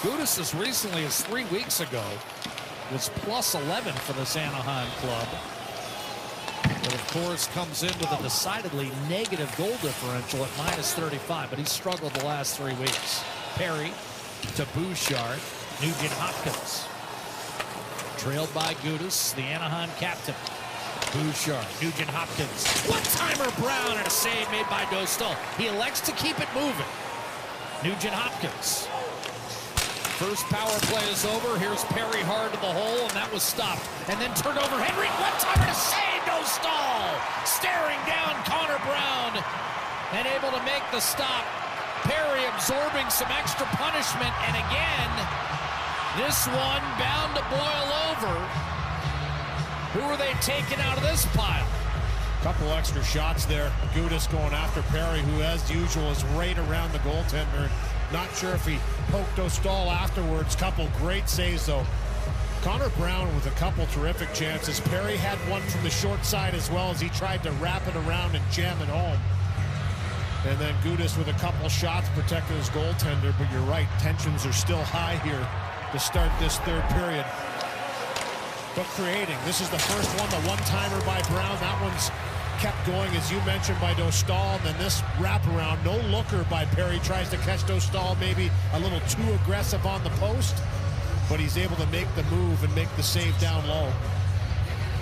[SPEAKER 6] Gudis as recently as 3 weeks ago was plus 11 for this Anaheim club. But of course comes in with a decidedly negative goal differential at minus 35, but he's struggled the last 3 weeks. Perry to Bouchard, Nugent Hopkins. Trailed by Gudis, the Anaheim captain. Bouchard, Nugent Hopkins. One-timer Brown and a save made by Dostal. He elects to keep it moving. Nugent Hopkins. First power play is over. Here's Perry hard to the hole, and that was stopped. And then turned over. Henry, one-timer to save Dostal. Staring down Connor Brown and able to make the stop. Perry absorbing some extra punishment, and again, this one bound to boil over. Who are they taking out of this pile?
[SPEAKER 7] Couple extra shots there. Gudis going after Perry, who as usual is right around the goaltender. Not sure if he poked Dostal afterwards. Couple great saves though. Connor Brown with a couple terrific chances. Perry had one from the short side as well, as he tried to wrap it around and jam it home. And then Gudis with a couple shots protecting his goaltender, but you're right, tensions are still high here to start this third period. But creating, this is the first one, the one-timer by Brown. That one's kept going, as you mentioned, by Dostal. And then this wraparound, no looker by Perry, tries to catch Dostal, maybe a little too aggressive on the post, but he's able to make the move and make the save down low.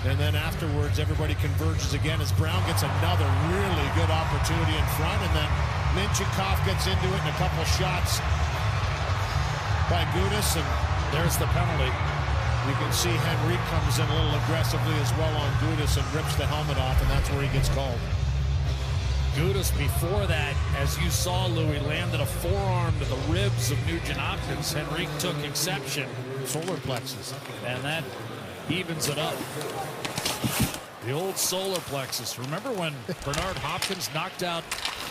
[SPEAKER 7] And then afterwards, everybody converges again as Brown gets another really good opportunity in front, and then Minchikov gets into it in a couple shots by Gudis, and
[SPEAKER 6] there's the penalty.
[SPEAKER 7] You can see Henry comes in a little aggressively as well on Gudis and rips the helmet off, and that's where he gets called.
[SPEAKER 6] Gudis before that, as you saw, Louis, landed a forearm to the ribs of Nugent Hopkins. Henrique took exception.
[SPEAKER 7] Solar plexus.
[SPEAKER 6] And that evens it up. The old solar plexus. Remember when Bernard Hopkins knocked out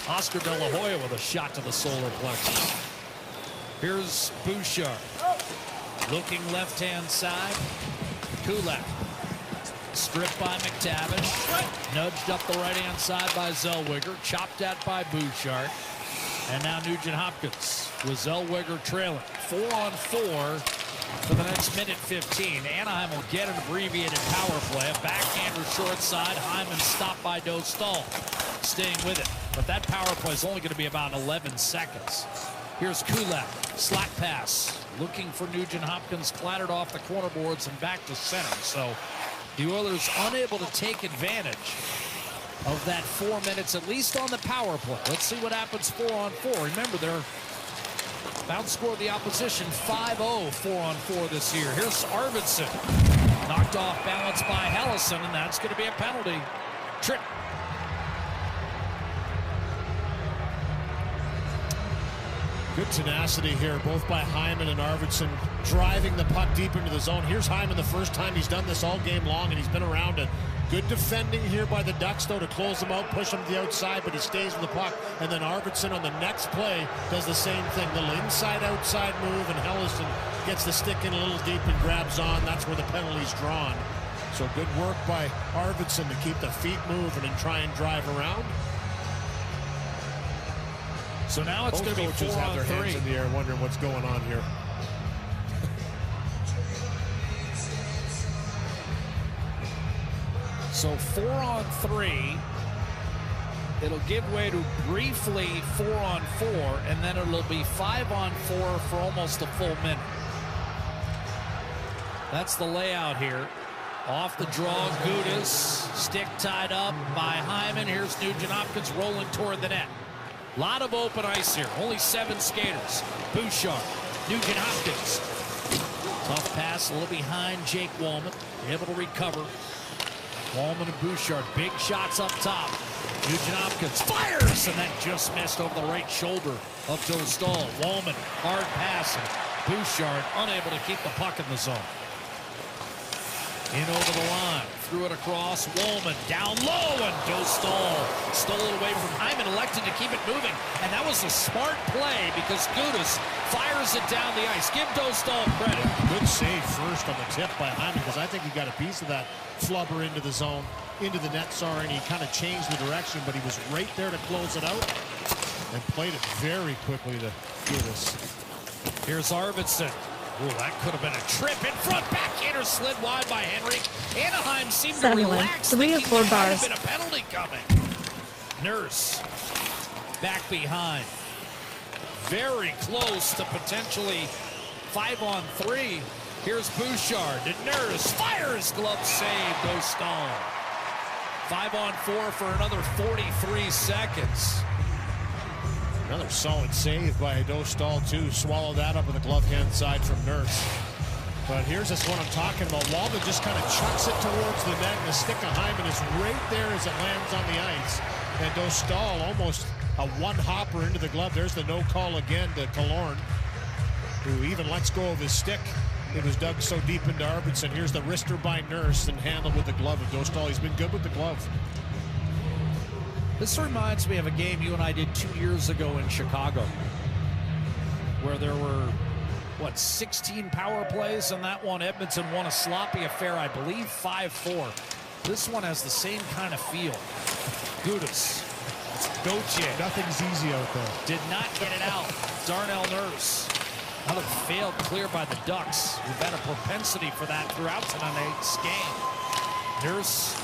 [SPEAKER 6] Oscar De La Hoya with a shot to the solar plexus? Here's Bouchard. Looking left-hand side. Kulak. Stripped by McTavish. Nudged up the right-hand side by Zellweger. Chopped at by Bouchard. And now Nugent Hopkins with Zellweger trailing. 4-on-4 for the next minute 15. Anaheim will get an abbreviated power play. A backhander short side. Hyman stopped by Dostal. Staying with it. But that power play is only going to be about 11 seconds. Here's Kulak. Slack pass. Looking for Nugent Hopkins. Clattered off the corner boards and back to center. So the Oilers unable to take advantage of that 4 minutes, at least on the power play. Let's see what happens 4-on-4. Remember, they're outscored the opposition 5-0 4-on-4 this year. Here's Arvidsson. Knocked off balance by Hellison, and that's going to be a penalty. Trip.
[SPEAKER 7] Good tenacity here, both by Hyman and Arvidsson, driving the puck deep into the zone. Here's Hyman the first time he's done this all game long, and he's been around it. Good defending here by the Ducks, though, to close them out, push them to the outside, but he stays with the puck. And then Arvidsson on the next play does the same thing. Little inside-outside move, and Hellison gets the stick in a little deep and grabs on. That's where the penalty's drawn. So good work by Arvidsson to keep the feet moving and try and drive around.
[SPEAKER 6] So now it's going to be 4-on-3.
[SPEAKER 7] Coaches have their hands in the air wondering what's going on here.
[SPEAKER 6] So 4-on-3. It'll give way to briefly 4-on-4, and then it'll be 5-on-4 for almost a full minute. That's the layout here. Off the draw, Gudas. Stick tied up by Hyman. Here's Nugent Hopkins rolling toward the net. A lot of open ice here. Only 7 skaters. Bouchard. Nugent Hopkins. Tough pass a little behind Jake Wallman. Able to recover. Wallman and Bouchard. Big shots up top. Nugent Hopkins fires, and that just missed over the right shoulder of Dostal. Wallman, hard passing. Bouchard unable to keep the puck in the zone. In over the line, threw it across. Wallman down low, and Dostal stole it away from Hyman, elected to keep it moving. And that was a smart play because Gudas fires it down the ice. Give Dostal credit.
[SPEAKER 7] Good save first on the tip by Hyman, because I think he got a piece of that flubber into the zone, into the net, sorry, and he kind of changed the direction, but he was right there to close it out and played it very quickly to Gudas.
[SPEAKER 6] Here's Arvidsson. Ooh, that could have been a trip in front. Backhander slid wide by Henry. Anaheim seemed to relax.
[SPEAKER 4] 3 of 4 bars.
[SPEAKER 6] Been a penalty coming. Nurse back behind. Very close to potentially 5-on-3. Here's Bouchard to Nurse. Fires, glove save. Dostal. 5-on-4 for another 43 seconds.
[SPEAKER 7] Another solid save by Dostal, too. Swallow that up with the glove hand side from Nurse. But here's this one I'm talking about. Wallman just kind of chucks it towards the net, and the stick of Hyman is right there as it lands on the ice. And Dostal almost a one-hopper into the glove. There's the no call again to Killorn, who even lets go of his stick. It was dug so deep into Arvidsson. Here's the wrister by Nurse and handled with the glove of Dostal. He's been good with the glove.
[SPEAKER 6] This reminds me of a game you and I did 2 years ago in Chicago, where there were, 16 power plays, and that one Edmonton won a sloppy affair, I believe 5-4. This one has the same kind of feel. Gudas. Gauthier.
[SPEAKER 7] Nothing's easy out there.
[SPEAKER 6] Did not get it out. Darnell Nurse. Another failed clear by the Ducks, who've had a propensity for that throughout tonight's game. Nurse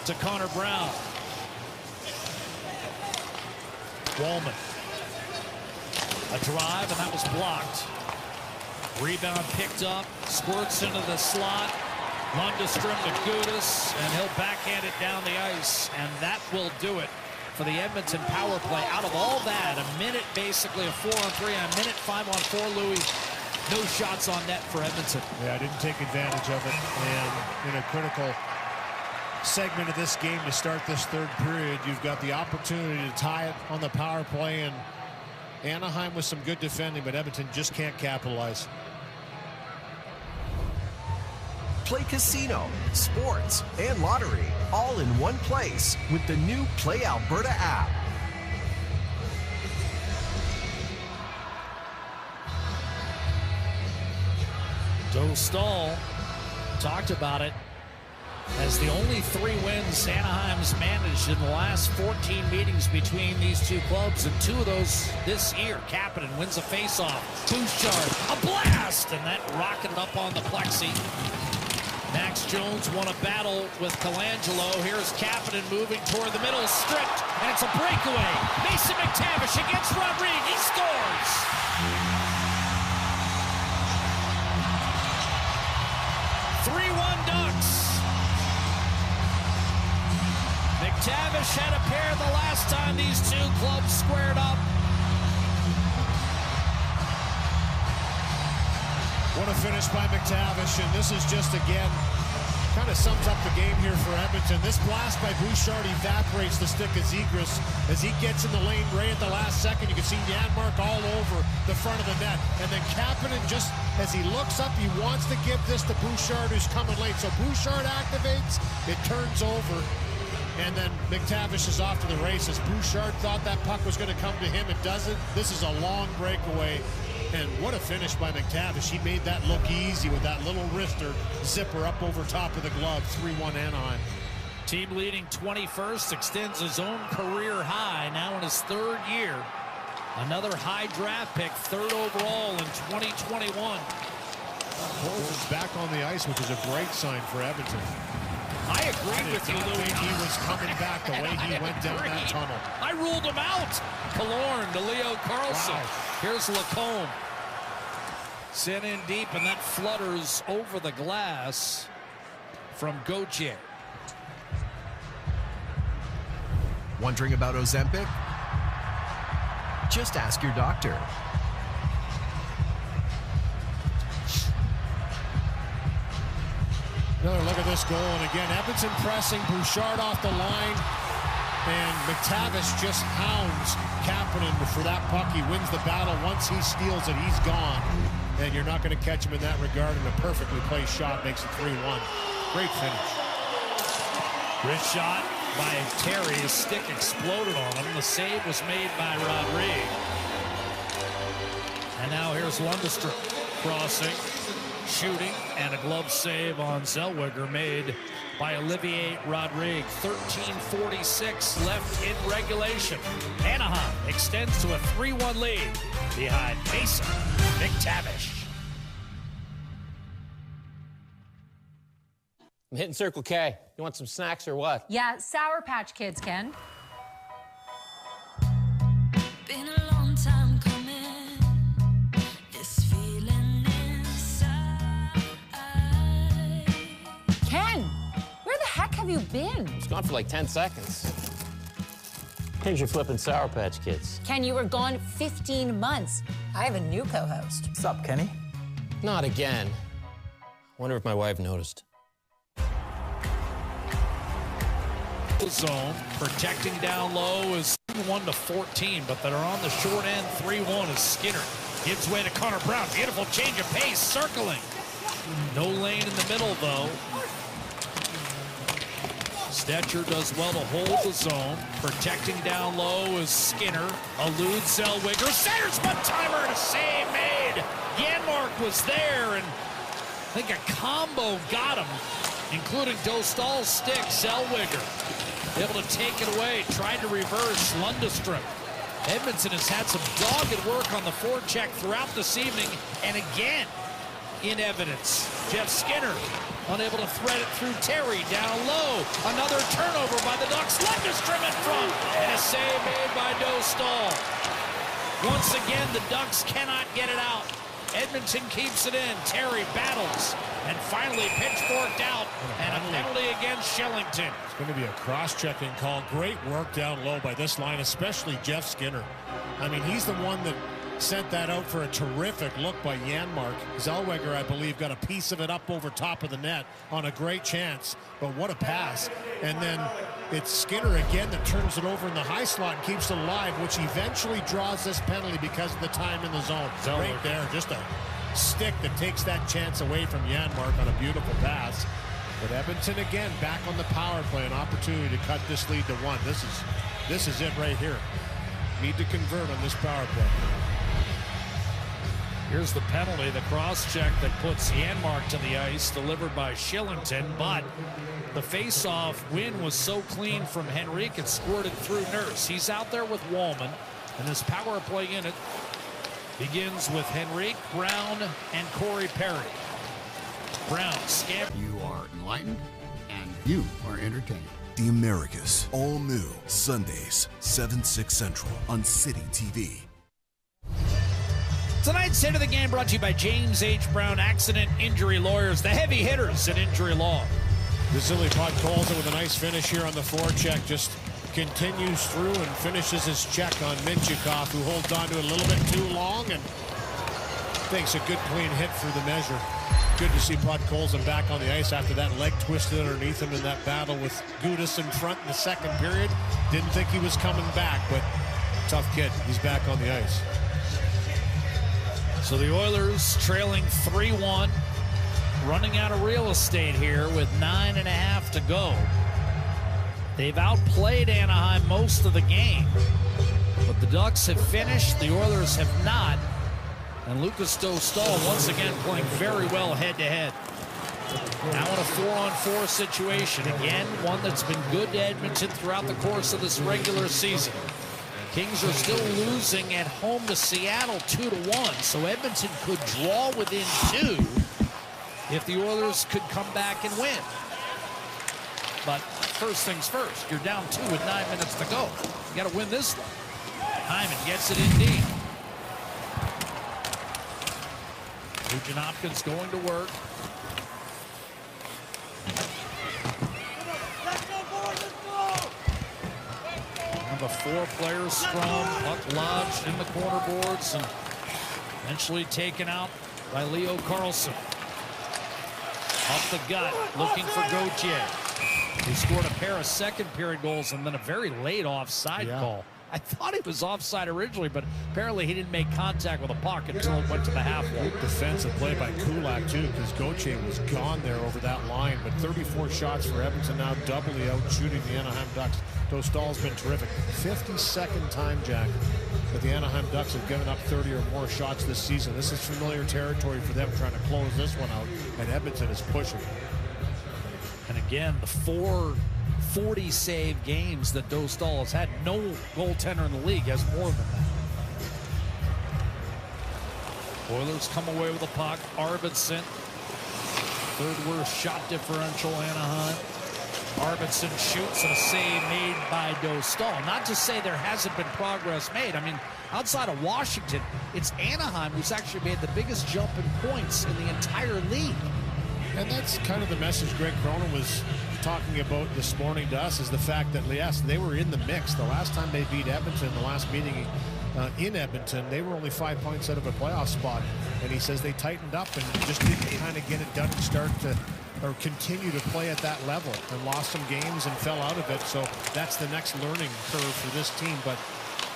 [SPEAKER 6] to Connor Brown. Wallman. A drive, and that was blocked. Rebound picked up. Squirts into the slot. Lundestrom to Gudas, and he'll backhand it down the ice, and that will do it for the Edmonton power play. Out of all that, a minute basically of 4-on-3, a minute 5-on-4, Louis. No shots on net for Edmonton.
[SPEAKER 7] Yeah, I didn't take advantage of it, and in a critical segment of this game to start this third period, you've got the opportunity to tie it on the power play, and Anaheim with some good defending, but Edmonton just can't capitalize.
[SPEAKER 3] Play casino, sports, and lottery all in one place with the new Play Alberta app.
[SPEAKER 6] Dostal talked about it as the only 3 wins Anaheim's managed in the last 14 meetings between these two clubs, and 2 of those this year. Kapanen wins a faceoff. Bouchard, a blast, and that rocketed up on the plexi. Max Jones won a battle with Colangelo. Here's Kapanen moving toward the middle, stripped, and it's a breakaway. Mason McTavish against Rodriguez. He scores. 3-1 Ducks. McTavish had a pair the last time these two clubs squared up.
[SPEAKER 7] What a finish by McTavish, and this is just, again, kind of sums up the game here for Edmonton. This blast by Bouchard evaporates the stick of Zegras as he gets in the lane right at the last second. You can see Janmark all over the front of the net. And then Kapanen, just as he looks up, he wants to give this to Bouchard, who's coming late. So Bouchard activates, it turns over, and then McTavish is off to the races. Bouchard thought that puck was going to come to him. It doesn't. This is a long breakaway. And what a finish by McTavish. He made that look easy with that little wrister zipper up over top of the glove. 3-1 Anaheim.
[SPEAKER 6] Team leading 21st, extends his own career high now in his 3rd year. Another high draft pick, 3rd overall in 2021.
[SPEAKER 7] Coles is back on the ice, which is a great sign for Edmonton.
[SPEAKER 6] I agree with you, Louis.
[SPEAKER 7] He was coming back the way he went down that tunnel.
[SPEAKER 6] I ruled him out. Killorn to Leo Carlson.
[SPEAKER 7] Wow.
[SPEAKER 6] Here's Lacombe. Sent in deep, and that flutters over the glass from Gauthier.
[SPEAKER 3] Wondering about Ozempic? Just ask your doctor.
[SPEAKER 7] Another look at this goal, and again, Edmonton pressing, Bouchard off the line, and McTavish just hounds Kapanen for that puck. He wins the battle. Once he steals it, he's gone, and you're not going to catch him in that regard, and a perfectly placed shot makes it 3-1. Great finish.
[SPEAKER 6] Good shot by Terry. His stick exploded on him. The save was made by Rodriguez. And now here's Lundestrom crossing, shooting, and a glove save on Zellweger made by Olivier Rodriguez. 13:46 left in regulation. Anaheim extends to a 3-1 lead behind Mason McTavish.
[SPEAKER 14] I'm hitting Circle K. You want some snacks or what?
[SPEAKER 15] Yeah, Sour Patch Kids, Ken.
[SPEAKER 9] Been a long time coming. This feeling inside.
[SPEAKER 15] Ken, where the heck have you been?
[SPEAKER 14] It's gone for like 10 seconds. Here's your flipping Sour Patch Kids.
[SPEAKER 15] Ken, you were gone 15 months. I have a new co-host.
[SPEAKER 14] What's up, Kenny? Not again. Wonder if my wife noticed.
[SPEAKER 6] Zone protecting down low is 1-14, but that are on the short end. 3-1 is Skinner. Gives way to Connor Brown. Beautiful change of pace, circling. No lane in the middle, though. Stetcher does well to hold the zone. Protecting down low is Skinner. Eludes Zellweger. Centers one-timer and a save made. Janmark was there, and I think a combo got him, including Dostal's stick. Zellweger able to take it away. Tried to reverse Lundestrom. Edmonton has had some dogged work on the forecheck throughout this evening, and again in evidence. Jeff Skinner unable to thread it through Terry down low. Another turnover by the Ducks. Lundestrom in front, and a save made by Dostal. Once again, the Ducks cannot get it out. Edmonton keeps it in. Terry battles and finally pitchforked out, and a penalty against Shellington.
[SPEAKER 7] It's going to be a cross-checking call. Great work down low by this line, especially Jeff Skinner. I mean, he's the one that sent that out for a terrific look by Janmark. Zellweger, I believe, got a piece of it up over top of the net on a great chance, but what a pass. And then it's Skinner again that turns it over in the high slot and keeps it alive, which eventually draws this penalty because of the time in the zone. Right there, just a stick that takes that chance away from Janmark on a beautiful pass. But Edmonton again back on the power play, an opportunity to cut this lead to 1. This is it right here. Need to convert on this power play.
[SPEAKER 6] Here's the penalty, the cross-check that puts Janmark to the ice, delivered by Shillington, but the face-off win was so clean from Henrique, it squirted through Nurse. He's out there with Wallman, and this power play in it begins with Henrique, Brown, and Corey Perry. Brown, scamp.
[SPEAKER 16] You are enlightened, and you are entertained.
[SPEAKER 17] The Americas, all new, Sundays, 7/6 Central on City TV.
[SPEAKER 6] Tonight's hit of the game brought to you by James H. Brown Accident Injury Lawyers, the heavy hitters in injury law.
[SPEAKER 7] Vasily Podkolzin with a nice finish here on the forecheck, just continues through and finishes his check on Minchikov, who holds on to it a little bit too long and takes a good clean hit for the measure. Good to see Podkolzin back on the ice after that leg twisted underneath him in that battle with Gudas in front in the second period. Didn't think he was coming back, but tough kid. He's back on the ice.
[SPEAKER 6] So the Oilers trailing 3-1, running out of real estate here with 9.5 to go. They've outplayed Anaheim most of the game, but the Ducks have finished, the Oilers have not, and Lucas Dostal once again playing very well head-to-head. Now in a 4-on-4 situation, again, one that's been good to Edmonton throughout the course of this regular season. Kings are still losing at home to Seattle 2-1, so Edmonton could draw within 2 if the Oilers could come back and win. But first things first, you're down 2 with 9 minutes to go. You got to win this one. Hyman gets it in deep. Nugent Hopkins going to work. The 4-player scrum, puck lodged in the corner boards and eventually taken out by Leo Carlson. Up the gut, looking for Gauthier. He scored a pair of second-period goals and then a very late offside call. I thought it was offside originally, but apparently he didn't make contact with the puck until it went to the half wall.
[SPEAKER 7] Good defensive play by Kulak, too, because Gauthier was gone there over that line. But 34 shots for Edmonton, now doubly out shooting the Anaheim Ducks. Dostal's been terrific. 52nd time, Jack, that the Anaheim Ducks have given up 30 or more shots this season. This is familiar territory for them, trying to close this one out, and Edmonton is pushing.
[SPEAKER 6] And again, the 4 40 save games that Dostal has had. No goaltender in the league has more than that. Oilers come away with a puck. Arvidsson, third worst shot differential, Anaheim. Arvidsson shoots and a save made by Dostal. Not to say there hasn't been progress made. I mean, outside of Washington, it's Anaheim who's actually made the biggest jump in points in the entire league.
[SPEAKER 7] And that's kind of the message Greg Cronin was talking about this morning to us, is the fact that, yes, they were in the mix. The last time they beat Edmonton, the last meeting in Edmonton, they were only 5 points out of a playoff spot. And he says they tightened up and just didn't kind of get it done and start to, or continue to play at that level, and lost some games and fell out of it. So that's the next learning curve for this team. But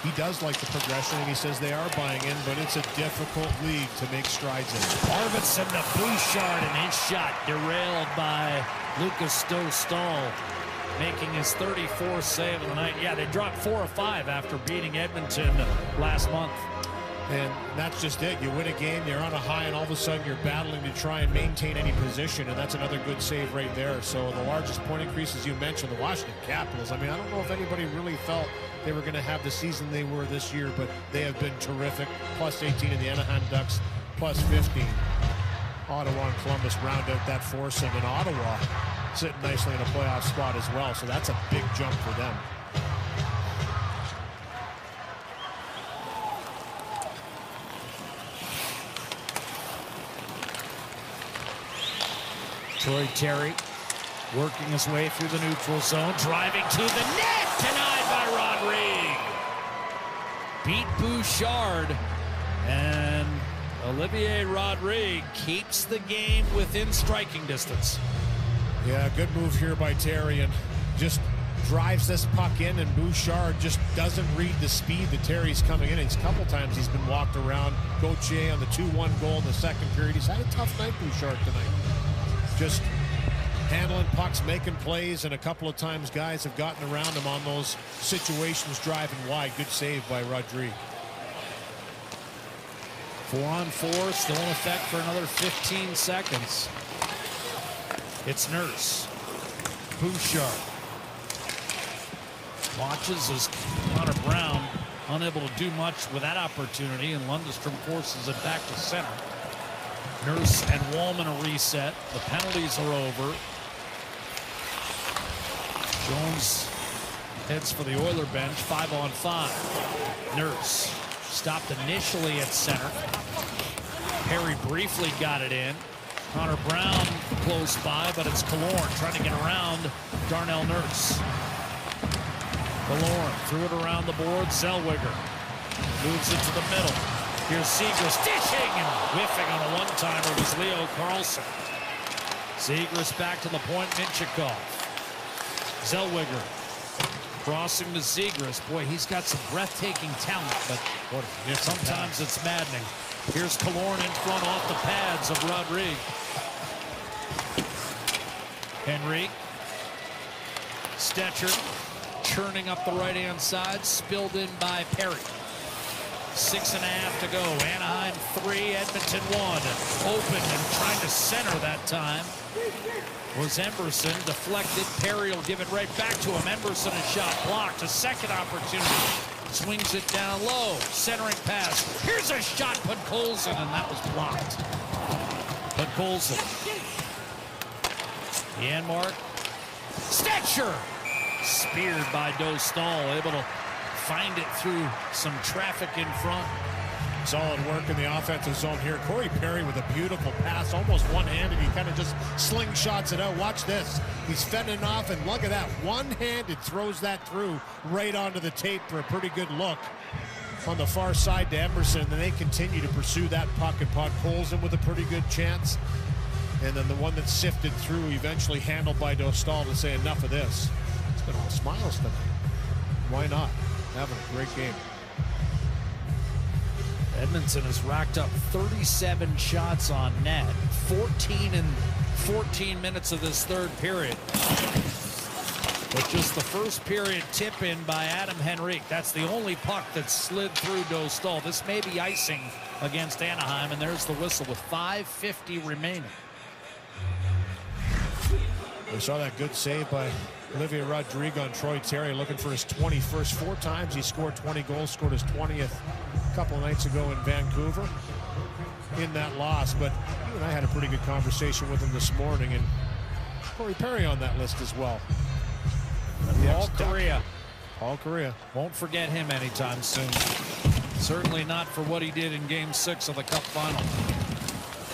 [SPEAKER 7] he does like the progression, and he says they are buying in, but it's a difficult league to make strides in.
[SPEAKER 6] Arvidsson to Bouchard, and his shot derailed by Lucas Dostal, making his 34th save of the night. Yeah, they dropped 4 of 5 after beating Edmonton last month.
[SPEAKER 7] And that's just it. You win a game, you're on a high, and all of a sudden you're battling to try and maintain any position, and that's another good save right there. So the largest point increase, as you mentioned, the Washington Capitals. I mean, I don't know if anybody really felt they were going to have the season they were this year, but they have been terrific. Plus 18 in the Anaheim Ducks, plus 15. Ottawa and Columbus round out that foursome, and Ottawa sitting nicely in a playoff spot as well. So that's a big jump for them.
[SPEAKER 6] Troy Terry working his way through the neutral zone, driving to the net, denied by Rodrigue. Beat Bouchard, and Olivier Rodrigue keeps the game within striking distance.
[SPEAKER 7] Yeah, good move here by Terry, and just drives this puck in, and Bouchard just doesn't read the speed that Terry's coming in. It's a couple times he's been walked around. Gauthier on the 2-1 goal in the second period. He's had a tough night, Bouchard, tonight. Just handling pucks, making plays, and a couple of times guys have gotten around him on those situations driving wide. Good save by Rodrigue.
[SPEAKER 6] 4-on-4, still in effect for another 15 seconds. It's Nurse. Bouchard watches as Connor Brown unable to do much with that opportunity, and Lundestrom forces it back to center. Nurse and Wallman a reset. The penalties are over. Jones heads for the Oiler bench, 5-on-5. Nurse stopped initially at center. Perry briefly got it in. Connor Brown close by, but it's Killorn trying to get around Darnell Nurse. Killorn threw it around the board. Zellweger moves it to the middle. Here's Zegras dishing and whiffing on a one-timer was Leo Carlson. Zegras back to the point. Minchikov. Zellweger crossing to Zegras. Boy, he's got some breathtaking talent, but sometimes it's maddening. Here's Killorn in front off the pads of Rodrigue. Henry. Stetcher churning up the right-hand side, spilled in by Perry. 6.5 to go. Anaheim 3, Edmonton 1. Open and trying to center that time was Emberson. Deflected. Perry will give it right back to him. Emberson a shot blocked. A second opportunity. Swings it down low. Centering pass. Here's a shot. Podkolzin, and that was blocked. Podkolzin. Janmark. Stetcher. Speared by Dostal. Able to find it through some traffic in front.
[SPEAKER 7] Solid work in the offensive zone here. Corey Perry with a beautiful pass, almost one-handed. He kind of just slingshots it out. Watch this. He's fending off, and look at that. One-handed throws that through right onto the tape for a pretty good look on the far side to Emerson. And they continue to pursue that puck, and Podkolzin with a pretty good chance. And then the one that sifted through, eventually handled by Dostal to say enough of this. It's been all smiles tonight. Why not? Having a great game.
[SPEAKER 6] Edmonton has racked up 37 shots on net. 14 in 14 minutes of this third period. But just the first period tip in by Adam Henrique. That's the only puck that slid through Dostal. This may be icing against Anaheim, and there's the whistle with 5:50 remaining.
[SPEAKER 7] We saw that good save by Olivier Rodrigue on Troy Terry, looking for his 21st. 4 times he scored 20 goals, scored his 20th a couple nights ago in Vancouver in that loss. But you and I had a pretty good conversation with him this morning, and Corey Perry on that list as well. Paul Correa.
[SPEAKER 6] Won't forget him anytime soon. Certainly not for what he did in Game 6 of the Cup Final.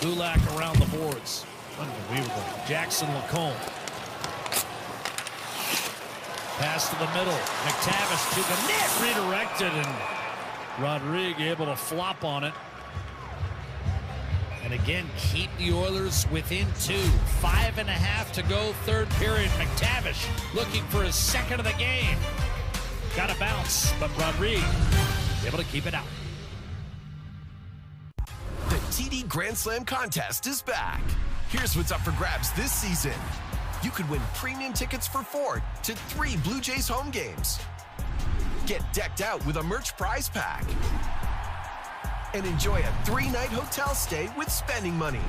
[SPEAKER 6] Gulak around the boards. Unbelievable. Jackson Lacombe. Pass to the middle. McTavish to the net. Redirected, and Rodrigue able to flop on it. And again, keep the Oilers within 2. 5.5 to go, third period. McTavish looking for his second of the game. Got a bounce, but Rodrigue able to keep it out.
[SPEAKER 3] The TD Grand Slam contest is back. Here's what's up for grabs this season. You could win premium tickets for 4 to 3 Blue Jays home games. Get decked out with a merch prize pack. And enjoy a 3-night hotel stay with spending money.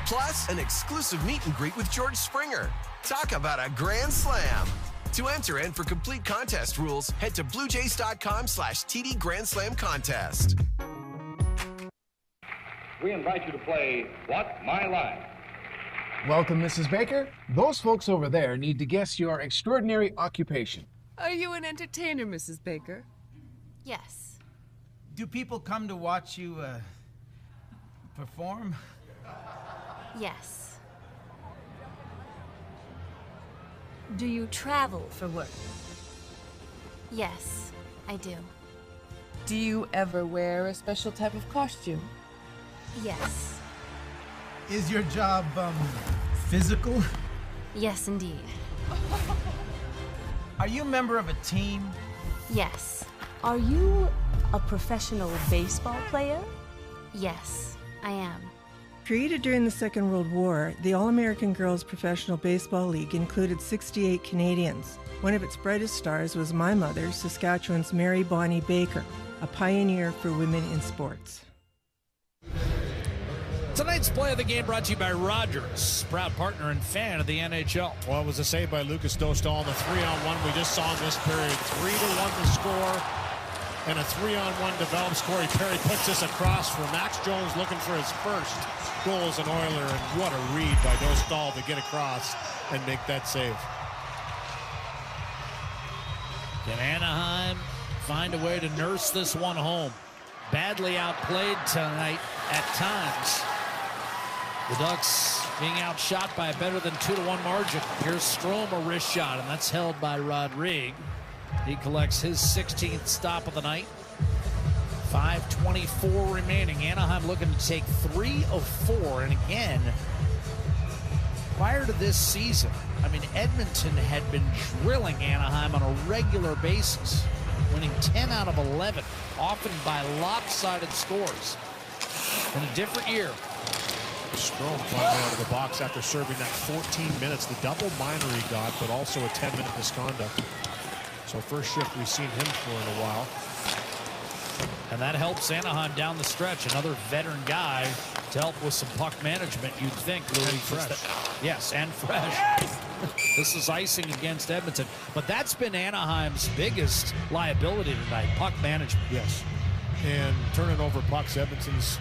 [SPEAKER 3] Plus, an exclusive meet and greet with George Springer. Talk about a grand slam. To enter and for complete contest rules, head to bluejays.com/TD Grand Slam Contest.
[SPEAKER 18] We invite you to play What's My Line?
[SPEAKER 19] Welcome, Mrs. Baker. Those folks over there need to guess your extraordinary occupation.
[SPEAKER 20] Are you an entertainer, Mrs. Baker?
[SPEAKER 21] Yes. Do people come to watch you perform? Yes. Do you travel for work? Yes, I do.
[SPEAKER 20] Do you ever wear a special type of costume?
[SPEAKER 21] Yes. Is your job, physical? Yes, indeed. Are you a member of a team? Yes. Are you a professional baseball player? Yes, I am.
[SPEAKER 22] Created during the Second World War, the All-American Girls Professional Baseball League included 68 Canadians. One of its brightest stars was my mother, Saskatchewan's Mary Bonnie Baker, a pioneer for women in sports.
[SPEAKER 6] Tonight's play of the game brought to you by Rogers, proud partner and fan of the NHL.
[SPEAKER 7] Well, it was a save by Lucas Dostal on the 3-on-1 we just saw in this period. 3-1 to score, and a 3-on-1 develops. Corey Perry puts this across for Max Jones, looking for his first goal as an Oiler, and what a read by Dostal to get across and make that save.
[SPEAKER 6] Can Anaheim find a way to nurse this one home? Badly outplayed tonight at times. The Ducks being outshot by a better than 2-1 margin. Here's Strome, a wrist shot, and that's held by Rodrigue. He collects his 16th stop of the night. 5:24 remaining. Anaheim looking to take 3 of 4. And again, prior to this season, I mean, Edmonton had been drilling Anaheim on a regular basis, winning 10 out of 11, often by lopsided scores. In a different year.
[SPEAKER 7] Strome finally out of the box after serving that 14 minutes. The double minor he got, but also a 10-minute misconduct. So first shift we've seen him for in a while.
[SPEAKER 6] And that helps Anaheim down the stretch. Another veteran guy to help with some puck management, you'd think.
[SPEAKER 7] And fresh.
[SPEAKER 6] Yes, and fresh. This is icing against Edmonton. But that's been Anaheim's biggest liability tonight, puck management.
[SPEAKER 7] Yes. And turning over pucks, Edmonton's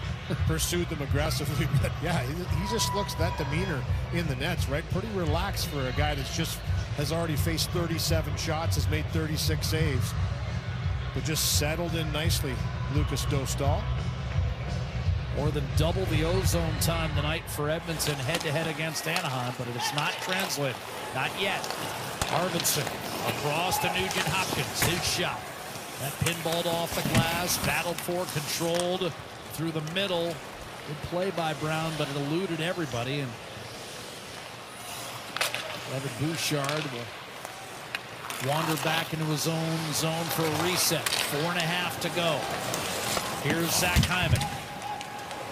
[SPEAKER 7] pursued them aggressively. But yeah, he just looks that demeanor in the nets, right? Pretty relaxed for a guy that's just has already faced 37 shots, has made 36 saves. But just settled in nicely, Lucas Dostal.
[SPEAKER 6] More than double the ozone time tonight for Edmonton head-to-head against Anaheim, but it is not translated. Not yet. Arvidsson across to Nugent Hopkins. His shot. That pinballed off the glass, battled for, controlled through the middle. Good play by Brown, but it eluded everybody. And Evan Bouchard will wander back into his own zone for a reset. 4.5 to go. Here's Zach Hyman.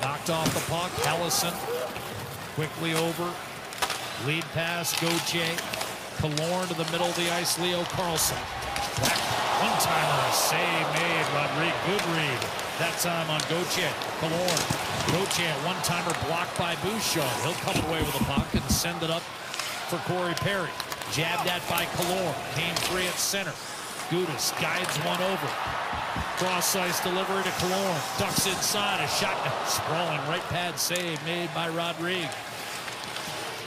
[SPEAKER 6] Knocked off the puck. Ellison quickly over. Lead pass, Gauthier. Killorn to the middle of the ice, Leo Carlson. Back one-timer, save made. Rodrigue, good read. That time on Gauthier. Killorn. Gauthier, one-timer blocked by Bouchard. He'll come away with the puck and send it up for Corey Perry. Jabbed at by Killorn. Came free at center. Gudas guides one over. Cross ice delivery to Killorn. Ducks inside. A shot. Sprawling right pad save made by Rodrigue,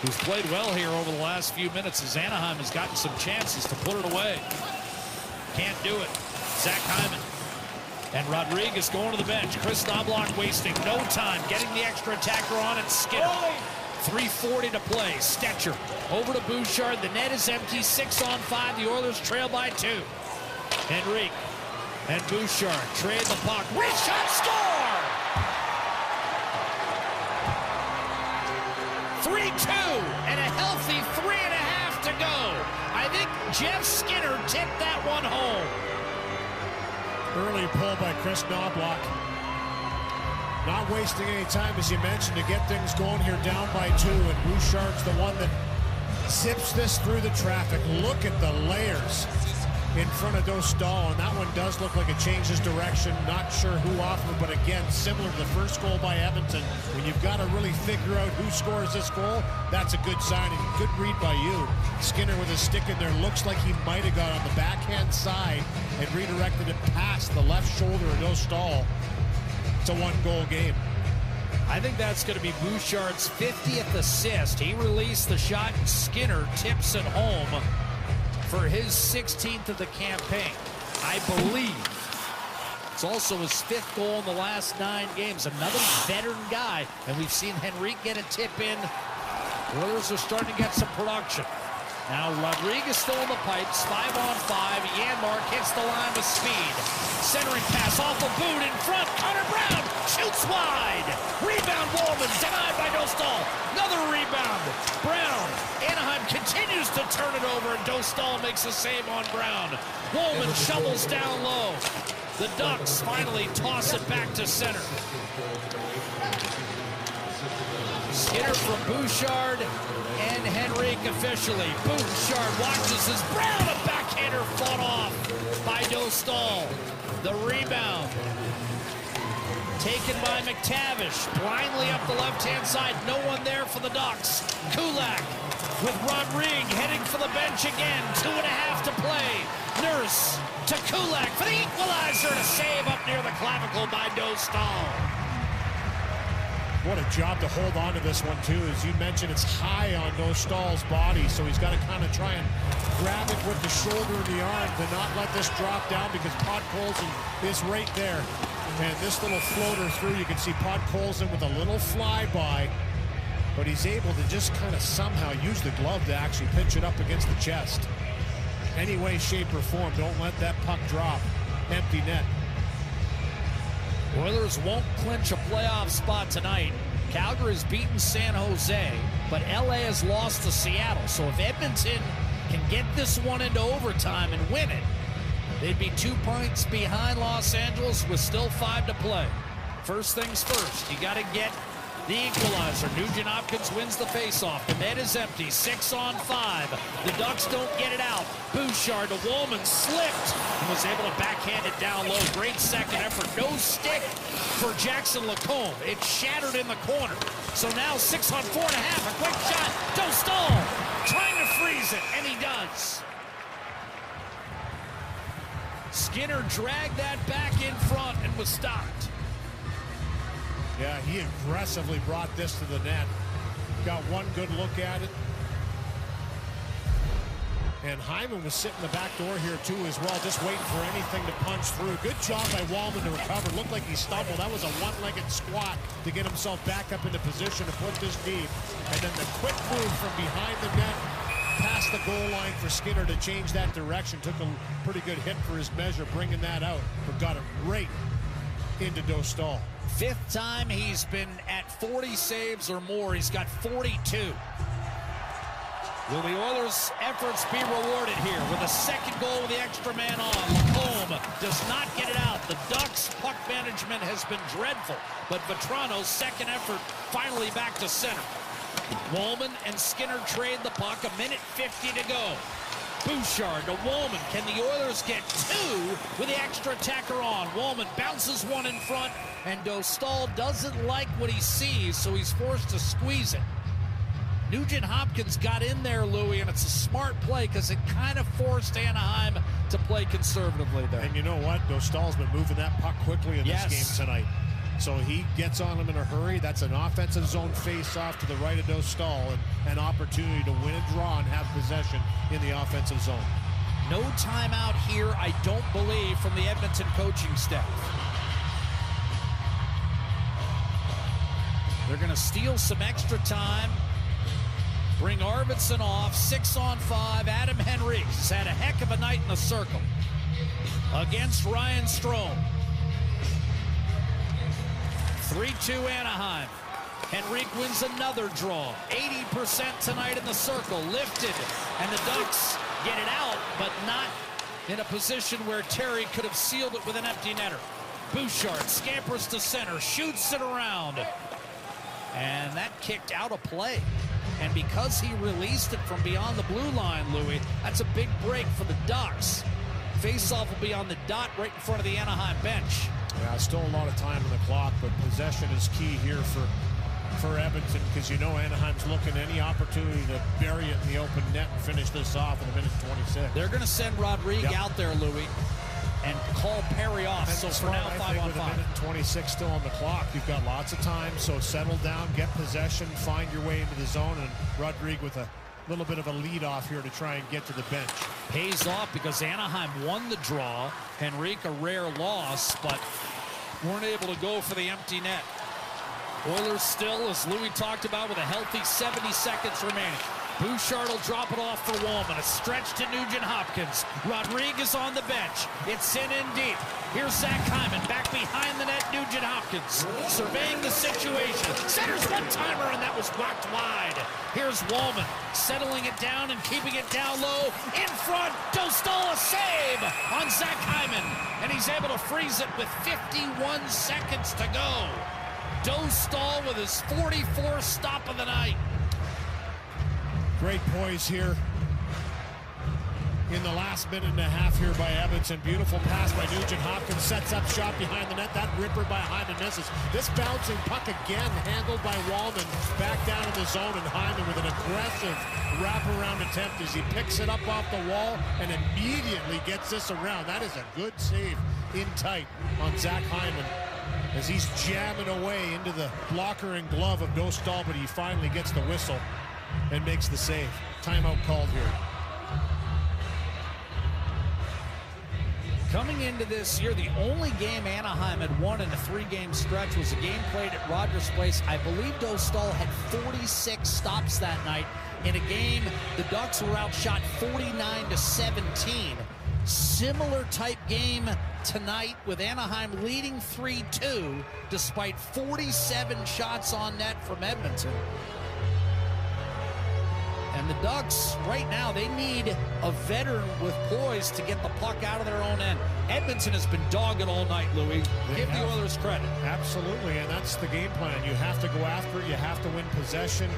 [SPEAKER 6] who's played well here over the last few minutes as Anaheim has gotten some chances to put it away. Can't do it. Zach Hyman. And Rodrigue is going to the bench. Chris Knobloch wasting no time getting the extra attacker on and Skinner. 3:40 to play. Stetcher over to Bouchard. The net is empty. 6-on-5. The Oilers trail by 2. Henrique and Bouchard trade the puck. Wrist shot, score! 3-2 and a healthy 3.5 to go. I think Jeff Skinner tipped that one home.
[SPEAKER 7] Early pull by Chris Knobloch. Not wasting any time, as you mentioned, to get things going here down by 2. And Bouchard's the one that zips this through the traffic. Look at the layers in front of Dostal, and that one does look like it changes direction. Not sure who offered, but again, similar to the first goal by Edmonton. When you've got to really figure out who scores this goal, that's a good sign, and good read by you. Skinner with a stick in there. Looks like he might have got on the backhand side and redirected it past the left shoulder of Dostal. It's a 1-goal game.
[SPEAKER 6] I think that's going to be Bouchard's 50th assist. He released the shot, and Skinner tips it home for his 16th of the campaign. I believe it's also his 5th goal in the last 9 games. Another veteran guy, and we've seen Henrique get a tip in. Oilers are starting to get some production. Now Rodrigue is still in the pipes. 5-on-5. Janmark hits the line with speed. Centering pass off the boot in front. Connor Brown shoots wide. Rebound Wallman denied by Dostal. Another rebound. Brown. Anaheim continues to turn it over, and Dostal makes a save on Brown. Wallman shovels down low. The Ducks finally toss it back to center. Skinner from Bouchard and Henrique officially. Bouchard watches as Brown, a backhander fought off by Dostal. The rebound Taken by McTavish, blindly up the left-hand side. No one there for the Ducks. Kulak with Rodrigue heading for the bench again. 2.5 to play. Nurse to Kulak for the equalizer, to save up near the clavicle by Dostal.
[SPEAKER 7] What a job to hold on to this one, too. As you mentioned, it's high on Dostal's body, so he's got to kind of try and grab it with the shoulder and the arm to not let this drop down, because Podkolzin is right there. And this little floater through, you can see Podkolzin with a little flyby, but he's able to just kind of somehow use the glove to actually pinch it up against the chest. Any way, shape, or form, don't let that puck drop. Empty net.
[SPEAKER 6] Oilers won't clinch a playoff spot tonight. Calgary's beaten San Jose, but LA has lost to Seattle. So if Edmonton can get this one into overtime and win it, they'd be 2 points behind Los Angeles with still 5 to play. First things first, you got to get the equalizer. Nugent Hopkins wins the faceoff. The net is empty. 6 on 5. The Ducks don't get it out. Bouchard to Woolman, slipped and was able to backhand it down low. Great second effort. No stick for Jackson Lacombe. It shattered in the corner. So now 6 on 4.5. A quick shot. Dostal trying to freeze it, and he does. Skinner dragged that back in front and was stopped.
[SPEAKER 7] Yeah, he aggressively brought this to the net. Got one good look at it. And Hyman was sitting the back door here too as well, just waiting for anything to punch through. Good job by Wallman to recover. Looked like he stumbled. That was a one-legged squat to get himself back up into position to put this deep. And then the quick move from behind the net past the goal line for Skinner to change that direction. Took a pretty good hit for his measure bringing that out, but got it right into Dostal.
[SPEAKER 6] 5th time he's been at 40 saves or more. He's got 42. Will the Oilers' efforts be rewarded here with a second goal with the extra man on? Lacombe does not get it out. The Ducks' puck management has been dreadful, but Vetrano's second effort finally back to center. Woolman and Skinner trade the puck. 1:50 to go. Bouchard to Woolman. Can the Oilers get 2 with the extra attacker on? Woolman bounces one in front, and Dostal doesn't like what he sees, so he's forced to squeeze it. Nugent Hopkins got in there, Louie, and it's a smart play because it kind of forced Anaheim to play conservatively there.
[SPEAKER 7] And you know what? Dostal's been moving that puck quickly in this game tonight. So he gets on him in a hurry. That's an offensive zone face-off to the right of Dostal, and an opportunity to win a draw and have possession in the offensive zone.
[SPEAKER 6] No timeout here, I don't believe, from the Edmonton coaching staff. They're going to steal some extra time. Bring Arvidsson off. 6 on 5. Adam Henriques has had a heck of a night in the circle against Ryan Strome. 3-2 Anaheim. Henrique wins another draw. 80% tonight in the circle. Lifted. And the Ducks get it out, but not in a position where Terry could have sealed it with an empty netter. Bouchard scampers to center. Shoots it around. And that kicked out of play. And because he released it from beyond the blue line, Louie, that's a big break for the Ducks. Faceoff will be on the dot right in front of the Anaheim bench.
[SPEAKER 7] Yeah, still a lot of time on the clock, but possession is key here for Edmonton, because you know Anaheim's looking at any opportunity to bury it in the open net and finish this off in 1:26.
[SPEAKER 6] They're going to send Rodrigue out there, Louie, and call Perry off. And so for now, 5 on 5.
[SPEAKER 7] With 1:26 still on the clock, you've got lots of time, so settle down, get possession, find your way into the zone, and Rodrigue with a little bit of a lead off here to try and get to the bench.
[SPEAKER 6] Pays off because Anaheim won the draw. Henrique a rare loss, but weren't able to go for the empty net. Oilers still, as Louie talked about, with a healthy 70 seconds remaining. Bouchard will drop it off for Woolman. A stretch to Nugent Hopkins. Rodrigue is on the bench. It's in deep. Here's Zach Hyman back behind the net. Nugent Hopkins surveying the situation. Centers one-timer, and that was blocked wide. Here's Woolman settling it down and keeping it down low. In front, Dostal a save on Zach Hyman. And he's able to freeze it with 51 seconds to go. Dostal with his 44th stop of the night.
[SPEAKER 7] Great poise here in the last minute and a half here by Edmonton. Beautiful pass by Nugent Hopkins. Sets up shot behind the net. That ripper by Hyman misses. This bouncing puck again handled by Wallman. Back down in the zone, and Hyman with an aggressive wraparound attempt as he picks it up off the wall and immediately gets this around. That is a good save in tight on Zach Hyman as he's jamming away into the blocker and glove of Dostal, but he finally gets the whistle and makes the save. Timeout called here.
[SPEAKER 6] Coming into this year, the only game Anaheim had won in a 3-game stretch was a game played at Rogers Place. I believe Dostal had 46 stops that night in a game the Ducks were outshot 49-17. Similar type game tonight with Anaheim leading 3-2 despite 47 shots on net from Edmonton. And the Ducks, right now, they need a veteran with poise to get the puck out of their own end. Edmonton has been dogged all night, Louis. Give the Oilers credit.
[SPEAKER 7] Absolutely, and that's the game plan. You have to go after it. You have to win possession.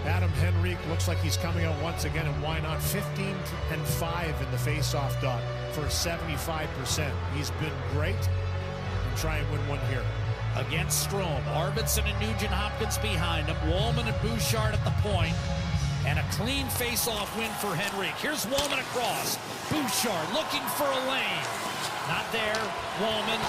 [SPEAKER 7] Adam Henrique looks like he's coming out once again, and why not? 15 and 5 in the face-off dot for 75%. He's been great, and try and win one here.
[SPEAKER 6] Against Strome, Arvidsson and Nugent Hopkins behind him. Wallman and Bouchard at the point. And a clean face-off win for Henrique. Here's Wallman across. Bouchard looking for a lane. Not there. Wallman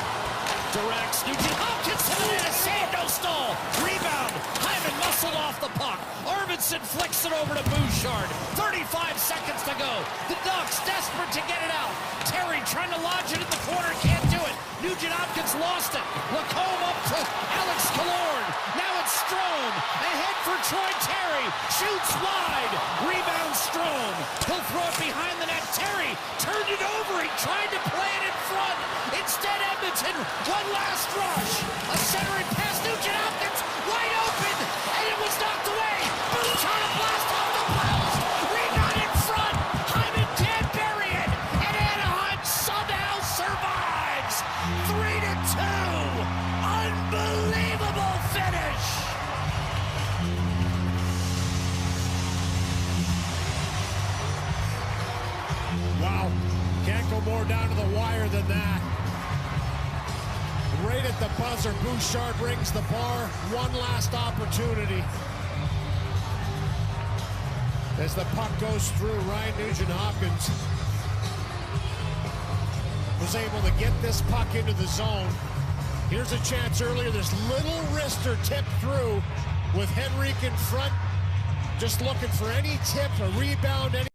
[SPEAKER 6] directs. Nugent Hopkins to the net. Save, no stall. Rebound. Hyman muscled off the puck. Arvidsson flicks it over to Bouchard. 35 seconds to go. The Ducks desperate to get it out. Terry trying to lodge it in the corner. Can't do it. Nugent Hopkins lost it. Lacombe up to Alex Killorn. Now it's Strome. Ahead for Troy Terry. Shoots wide. Rebound Strome. He'll throw it behind the net. Terry turned it over. He tried to play it in front. Instead, Edmonton, one last rush. A centering pass. Nugent Hopkins wide open. And it was knocked away. Bouchard a blast off the post. Rebound in front. Hyman can't bury it. And Anaheim somehow survives. 3-2. Unbelievable finish.
[SPEAKER 7] Wow, can't go more down to the wire than that. Right at the buzzer, Bouchard rings the bar. One last opportunity. As the puck goes through, Ryan Nugent-Hopkins was able to get this puck into the zone. Here's a chance earlier. This little wrister tipped through with Henrique in front. Just looking for any tip, a rebound, any